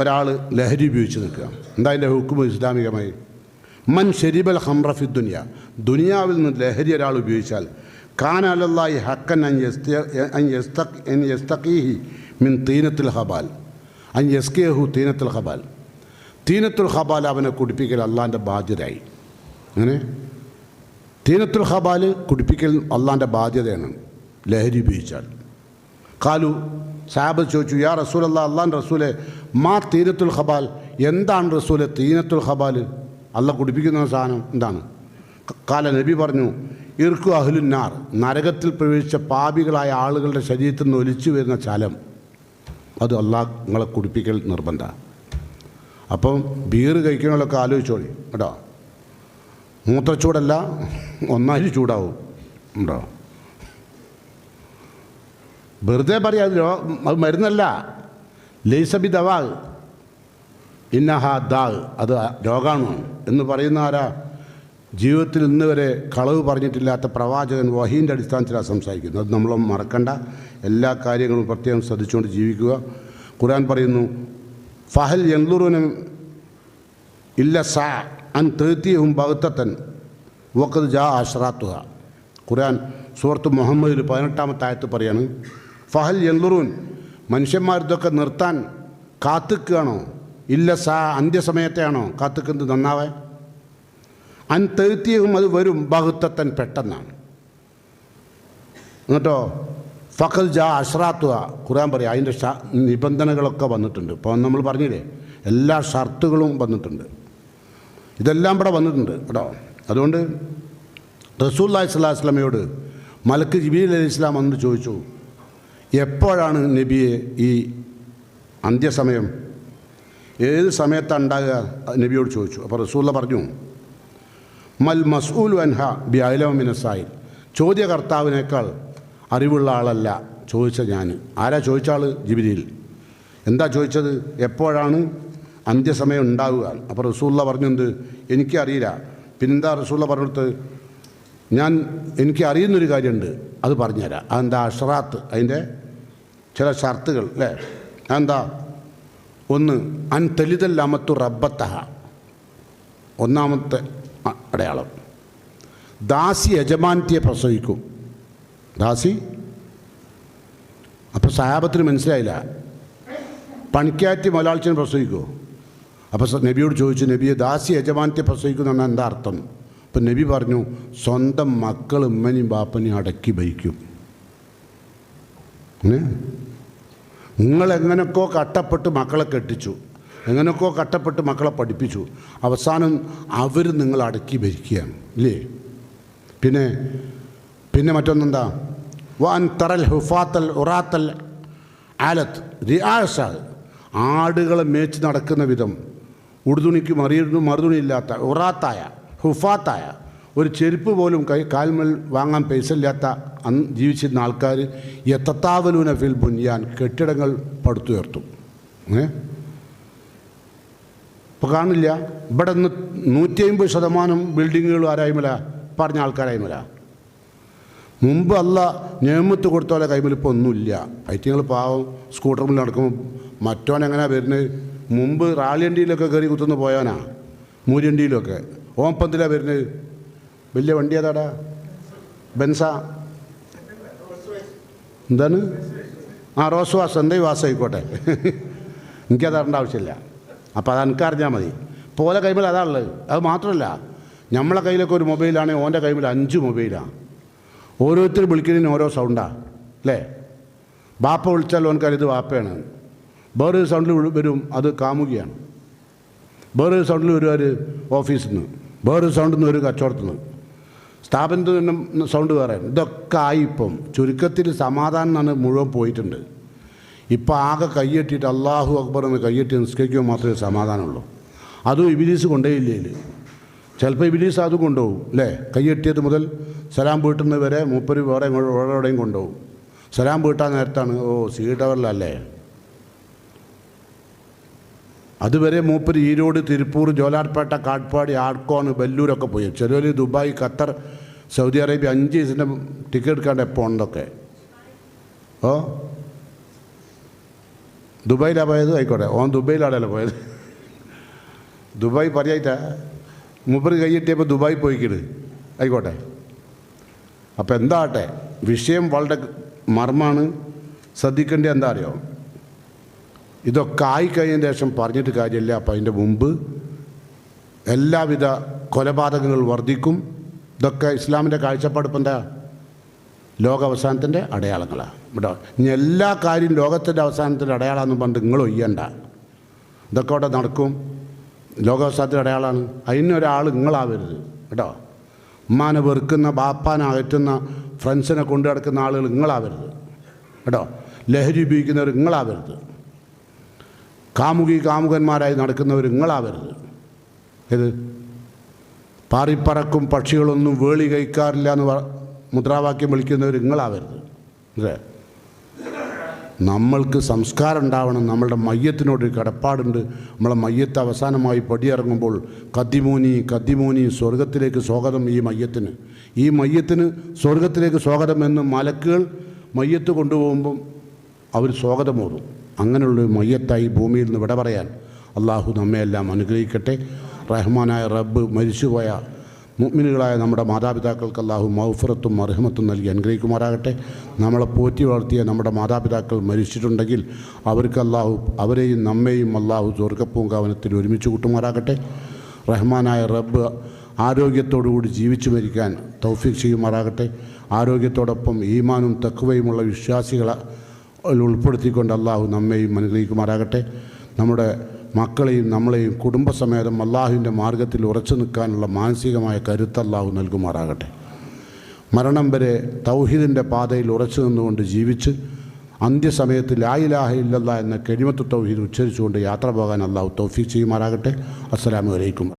ഒരാൾ ലഹരി ഉപയോഗിച്ച് നിൽക്കുക. എന്താ അതിൻ്റെ ഹുക്കുമ് ഇസ്ലാമികമായി? മൻ ഷെരിബൽ ഹംറഫി ദുനിയാവിൽ നിന്ന് ലഹരി ഒരാൾ ഉപയോഗിച്ചാൽ കാനലല്ലാഹി ഹക്കൻ അൻ യസ്തഖീഹി മിൻ തീനത്തുൽ ഹബാൽ അൻ യസ്കിയഹു തീനത്തുൽ ഹബാൽ. തീനത്തുൽ ഹബാൽ അവനെ കുടിപ്പിക്കൽ അള്ളാൻ്റെ ബാധ്യതയായി. അങ്ങനെ തീനത്തുൽ ഹബാൽ കുടിപ്പിക്കൽ അള്ളാൻ്റെ ബാധ്യതയാണ് ലഹരി ഉപയോഗിച്ചാൽ. കാലു സാഹബത്ത് ചോദിച്ചു, യാ റസൂലല്ലാ, അള്ളാൻ റസൂലെ, മാ തീനത്തുൽ ഹബാൽ, എന്താണ് റസൂലെ തീനത്തുൽ ഹബാൽ, അള്ള കുടിപ്പിക്കുന്ന സാധനം എന്താണ്? കാല, നബി പറഞ്ഞു, ഇർക്കു അഹ്ലുന്നാർ, നരകത്തിൽ പ്രവേശിച്ച പാപികളായ ആളുകളുടെ ശരീരത്തിൽ നിന്ന് ഒലിച്ചു വരുന്ന ചലം, അത് അള്ളാഹ് നിങ്ങളെ കുടിപ്പിക്കൽ നിർബന്ധമാണ്. അപ്പം ബീർ കഴിക്കണമൊക്കെ ആലോചിച്ചോളി കേട്ടോ. മൂത്രച്ചൂടല്ല, ഒന്നായി ചൂടാവും ഉണ്ടോ. വെറുതെ പറയാം, അത് മരുന്നല്ല. ലൈസബി ദവാ ഇന്നഹ ദാ, അത് രോഗാണു എന്ന് പറയുന്ന ആരാ? ജീവിതത്തിൽ ഇന്ന് വരെ കളവ് പറഞ്ഞിട്ടില്ലാത്ത പ്രവാചകൻ വഹീൻ്റെ അടിസ്ഥാനത്തിലാണ് സംസാരിക്കുന്നത്. അത് നമ്മൾ മറക്കണ്ട. എല്ലാ കാര്യങ്ങളും പ്രത്യേകം ശ്രദ്ധിച്ചുകൊണ്ട് ജീവിക്കുക. ഖുർആൻ പറയുന്നു, ഫഹൽ യൻദുറൂന ഇല്ല സാ അൻ തഅതിയഹും ബഗ്തതൻ വഖദ് ജാ അശ്റാത്തുഹ. ഖുർആൻ സൂറത്ത് മുഹമ്മദിൽ 18-ാമത്തെ ആയത്ത് പറയാണ്, ഫഹൽ യൻദുറൂൻ, മനുഷ്യന്മാരിതൊക്കെ നിർത്താൻ കാത്തുക്കുകയാണോ? ഇല്ല സാ, അന്ത്യസമയത്തെയാണോ കാത്തുക്കുന്നത് നന്നാവാൻ? അൻ തഅതിയഹും, അത് വരും, ബഗ്തതൻ, പെട്ടെന്നാണ്. എന്നിട്ടോ ഫഖദ് ജാ അശ്റാത്തുഹ, ഖുർആൻ പറയും അതിൻ്റെ നിബന്ധനകളൊക്കെ വന്നിട്ടുണ്ട്. ഇപ്പോൾ നമ്മൾ പറഞ്ഞില്ലേ, എല്ലാ ഷർത്തുകളും വന്നിട്ടുണ്ട്. ഇതെല്ലാം ഇവിടെ വന്നിട്ടുണ്ട് കേട്ടോ. അതുകൊണ്ട് റസൂലുള്ളാഹി സ്വല്ലല്ലാഹു അലൈഹി വസല്ലമയോട് മലക്ക് ജിബ്രീൽ അലൈഹി ഇസ്ലാം വന്ന് ചോദിച്ചു, എപ്പോഴാണ് നബിയെ ഈ അന്ത്യസമയം, ഏത് സമയത്താണ് ഉണ്ടാകുക? നബിയോട് ചോദിച്ചു. അപ്പോൾ റസൂലുള്ള പറഞ്ഞു, മൽ മസ്ഊലു അൻഹ ബി അഅലമ മിന സായിൽ, ചോദ്യകർത്താവിനേക്കാൾ അറിവുള്ള ആളല്ല ചോദിച്ച ഞാൻ. ആരാ ചോദിച്ച ആൾ? ജിബ്രീൽ. എന്താ ചോദിച്ചത്? എപ്പോഴാണ് അന്ത്യസമയം ഉണ്ടാവുക? അപ്പോൾ റസൂലുള്ള പറഞ്ഞെന്ത്? എനിക്കറിയില്ല. പിന്നെന്താ റസൂലുള്ള പറഞ്ഞിടത്ത്? എനിക്ക് അറിയുന്നൊരു കാര്യമുണ്ട്, അത് പറഞ്ഞുതരാം. അതെന്താ? അഷ്റാത്ത്, അതിൻ്റെ ചില ഷർത്തുകൾ അല്ലേ? അതെന്താ? ഒന്ന്, അൻ തലിദൽ അമത്തു റബ്ബത്തഹ, ഒന്നാമത്തെ അടയാളം. ദാസി യജമാനത്തിയെ പ്രസവിക്കും. ദാസി, അപ്പോൾ സഹാബത്തിന് മനസ്സിലായില്ല, പണിക്കാറ്റി മുതലാളിച്ചിനെ പ്രസവിക്കുമോ? അപ്പോൾ നബിയോട് ചോദിച്ചു, നബിയെ, ദാസി യജമാനത്തെ പ്രസവിക്കുന്നു എന്നാൽ എന്താ അർത്ഥം? അപ്പം നബി പറഞ്ഞു, സ്വന്തം മക്കൾ ഉമ്മനെയും ബാപ്പനെയും അടക്കി ഭരിക്കും. നിങ്ങളെങ്ങനെയൊക്കെ കഷ്ടപ്പെട്ട് മക്കളെ കെട്ടിച്ചു, എങ്ങനെയൊക്കെ കഷ്ടപ്പെട്ട് മക്കളെ പഠിപ്പിച്ചു, അവസാനം അവർ നിങ്ങൾ അടക്കി ഭരിക്കുകയാണ് ഇല്ലേ? പിന്നെ മറ്റൊന്നെന്താ? വാൻ തറൽ ഹുഫാത്തൽ ഉറാത്തൽ ആലത്ത് റിയാസ, ആടുകളെ മേച്ച് നടക്കുന്ന വിധം, ഉടുതുണിക്ക് മറുതുണിയില്ലാത്ത, ഉറാത്തായ ഹുഫാത്തായ, ഒരു ചെരുപ്പ് പോലും കാൽമൽ വാങ്ങാൻ പൈസ ഇല്ലാത്ത ജീവിച്ചിരുന്ന ആൾക്കാർ യതതാവലൂന ഫിൽ ബുനിയാൻ, കെട്ടിടങ്ങൾ പടുത്തുയർത്തും. ഇപ്പോൾ കാണില്ല, ഇവിടെ നിന്ന് 150% ബിൽഡിങ്ങുകൾ ആരായ്മല പറഞ്ഞ ആൾക്കാരായ്മല. മുമ്പ് അല്ല നിയമത്ത് കൊടുത്ത പോലെ കൈമിൽ ഇപ്പോൾ ഒന്നുമില്ല. ഐറ്റിങ്ങൾ പാവം സ്കൂട്ടറിൽ നടക്കുമ്പോൾ മറ്റോനെങ്ങനെയാണ് വരുന്നത്? മുമ്പ് റാലിയണ്ടിയിലൊക്കെ കയറി കുത്തുന്നു പോയവനാ, മൂര്യണ്ടിയിലൊക്കെ. ഓമ്പന്തിലാണ് വരുന്നത്. വലിയ വണ്ടി ഏതാടാ? ബെൻസാ, എന്താണ്? റോസ് വാസ്, എന്തായി വാസം ആയിക്കോട്ടെ, എനിക്കത് അറിയേണ്ട ആവശ്യമില്ല. അപ്പോൾ അത് എനിക്കറിഞ്ഞാൽ മതി. പോലെ കൈമിൽ അതാണുള്ളത്. അത് മാത്രമല്ല, നമ്മളെ കയ്യിലൊക്കെ ഒരു മൊബൈലാണെങ്കിൽ ഓൻ്റെ കൈമിൽ 5 മൊബൈലാണ്. ഓരോരുത്തർ വിളിക്കുന്നതിന് ഓരോ സൗണ്ടാണ് അല്ലേ? ബാപ്പ വിളിച്ചാൽ ഓനക്കറിയത് വാപ്പയാണ്. വേറൊരു സൗണ്ടിൽ വരും, അത് കാമുകിയാണ്. വേറൊരു സൗണ്ടിൽ വരുവാർ ഓഫീസിൽ നിന്ന്, വേറൊരു സൗണ്ടിൽ നിന്ന് ഒരു കച്ചവടത്തിൽ നിന്ന്, സ്ഥാപനത്തിൽ നിന്നും സൗണ്ട് വേറെ. ഇതൊക്കെ ആയി. ഇപ്പം ചുരുക്കത്തിൽ സമാധാനം എന്നാണ് മുഴുവൻ പോയിട്ടുണ്ട്. ഇപ്പം ആകെ കയ്യെട്ടിയിട്ട് അല്ലാഹു അക്ബർ എന്ന് കയ്യെട്ടി നിസ്കരിക്കുമ്പോൾ മാത്രമേ സമാധാനമുള്ളൂ. അതും ഇബിലീസ് കൊണ്ടേയില്ലേ? ചിലപ്പോൾ ഇബിലീസ് അതും കൊണ്ടുപോകും അല്ലേ? കയ്യെട്ടിയത് മുതൽ സലാം വീട്ടുന്നത് വരെ മൂപ്പര് വേറെ എവിടെയും കൊണ്ടുപോകും. സലാം വീട്ടാൻ നേരത്താണ്, ഓ സി ടവറിലല്ലേ, അതുവരെ മൂപ്പര് ഈരോട്, തിരുപ്പൂർ, ജോലാർപേട്ട, കാട്ട്പാടി, ആർക്കോണ്, ബല്ലൂരൊക്കെ പോയി. ചിലർ ദുബായ്, ഖത്തർ, സൗദി അറേബ്യ 5 ദിവസത്തിൻ്റെ ടിക്കറ്റ് എടുക്കാണ്ട് എപ്പോൾ ഉണ്ടൊക്കെ. ഓ ദുബായിലാണ് പോയത്, ആയിക്കോട്ടെ, ഓൻ ദുബായിലാണല്ലോ പോയത്. ദുബായ് പറയായിട്ടാ മൂപ്പര് കൈയിട്ടിയപ്പോൾ ദുബായ് പോയിക്കിട്, ആയിക്കോട്ടെ. അപ്പം എന്താട്ടെ, വിഷയം വളരെ മർമ്മമാണ്. ശ്രദ്ധിക്കേണ്ടത് എന്താ അറിയോ, ഇതൊക്കെ ആയിക്കഴിഞ്ഞതിന് ശേഷം പറഞ്ഞിട്ട് കാര്യമില്ല. അപ്പം അതിൻ്റെ മുമ്പ് എല്ലാവിധ കൊലപാതകങ്ങൾ വർദ്ധിക്കും. ഇതൊക്കെ ഇസ്ലാമിൻ്റെ കാഴ്ചപ്പാട് ഇപ്പം എന്താ, ലോക അവസാനത്തിൻ്റെ അടയാളങ്ങളാണ്. ഇവിടെ ഇനി എല്ലാ കാര്യം ലോകത്തിൻ്റെ അവസാനത്തിൻ്റെ അടയാളമെന്ന് പറഞ്ഞിട്ട് നിങ്ങൾ ഒയ്യണ്ട. ഇതൊക്കെ അവിടെ നടക്കും, ലോകാവസാനത്തിൻ്റെ അടയാളമാണ്. അതിനൊരാൾ നിങ്ങളാവരുത് കേട്ടോ. ഉമ്മാനെ വെറുക്കുന്ന, ബാപ്പാനെ അകറ്റുന്ന, ഫ്രണ്ട്സിനെ കൊണ്ടു നടക്കുന്ന ആളുകൾ നിങ്ങളാവരുത് കേട്ടോ. ലഹരി ഉപയോഗിക്കുന്നവർ നിങ്ങളാവരുത്. കാമുകന്മാരായി നടക്കുന്നവർ നിങ്ങളാവരുത്. ഇത് പാറിപ്പറക്കും പക്ഷികളൊന്നും വേളി കഴിക്കാറില്ല എന്ന് മുദ്രാവാക്യം വിളിക്കുന്നവർ നിങ്ങളാവരുത്. അല്ലേ, നമ്മൾക്ക് സംസ്കാരം ഉണ്ടാവണം. നമ്മളുടെ മയ്യത്തിനോടൊരു കടപ്പാടുണ്ട്. നമ്മളെ മയ്യത്ത് അവസാനമായി പടിയിറങ്ങുമ്പോൾ കദ്ദിമൂനി സ്വർഗത്തിലേക്ക് സ്വാഗതം. ഈ മയ്യത്തിന് സ്വർഗത്തിലേക്ക് സ്വാഗതം എന്ന് മലക്കുകൾ മയ്യത്ത് കൊണ്ടുപോകുമ്പം അവർ സ്വാഗതമോറും. അങ്ങനെയുള്ളൊരു മയ്യത്തായി ഭൂമിയിൽ നിന്ന് വിട പറയാൻ അള്ളാഹു നമ്മയെല്ലാം അനുഗ്രഹിക്കട്ടെ. റഹ്മാനായ റബ്ബ് മരിച്ചുപോയ മുഅ്മിനുകളായ നമ്മുടെ മാതാപിതാക്കൾക്ക് അള്ളാഹു മഗ്ഫിറത്തും മർഹമത്തും നൽകി അനുഗ്രഹിക്കുമാറാകട്ടെ. നമ്മളെ പോറ്റി വളർത്തിയ നമ്മുടെ മാതാപിതാക്കൾ മരിച്ചിട്ടുണ്ടെങ്കിൽ അവർക്ക് അള്ളാഹു അവരെയും നമ്മെയും അള്ളാഹു സ്വർഗ്ഗപ്പൂങ്കാവനത്തിൽ ഒരുമിച്ച് കൂട്ടുമാറാകട്ടെ. റഹ്മാനായ റബ്ബ് ആരോഗ്യത്തോടുകൂടി ജീവിച്ചു മരിക്കാൻ തൗഫീഖ് ചെയ്യുമാറാകട്ടെ. ആരോഗ്യത്തോടൊപ്പം ഈമാനും തഖ്വയുമുള്ള വിശ്വാസികളെ ഉൾപ്പെടുത്തിക്കൊണ്ട് അള്ളാഹു നമ്മെയും അനുഗ്രഹിക്കുമാറാകട്ടെ. നമ്മുടെ മക്കളെയും നമ്മളെയും കുടുംബസമേതം അള്ളാഹുവിൻ്റെ മാർഗത്തിൽ ഉറച്ചു നിൽക്കാനുള്ള മാനസികമായ കരുത്ത് അള്ളാഹു നൽകുമാറാകട്ടെ. മരണം വരെ തൗഹീദിൻ്റെ പാതയിൽ ഉറച്ചു നിന്നുകൊണ്ട് ജീവിച്ച് അന്ത്യസമയത്ത് ലാ ഇലാഹ ഇല്ലല്ലാഹ് എന്ന കലിമത്തു തൗഹീദ് ഉച്ചരിച്ചുകൊണ്ട് യാത്ര പോകാൻ അള്ളാഹു തൗഫീഖ് ചെയ്യുമാറാകട്ടെ. അസ്സലാമു അലൈക്കും.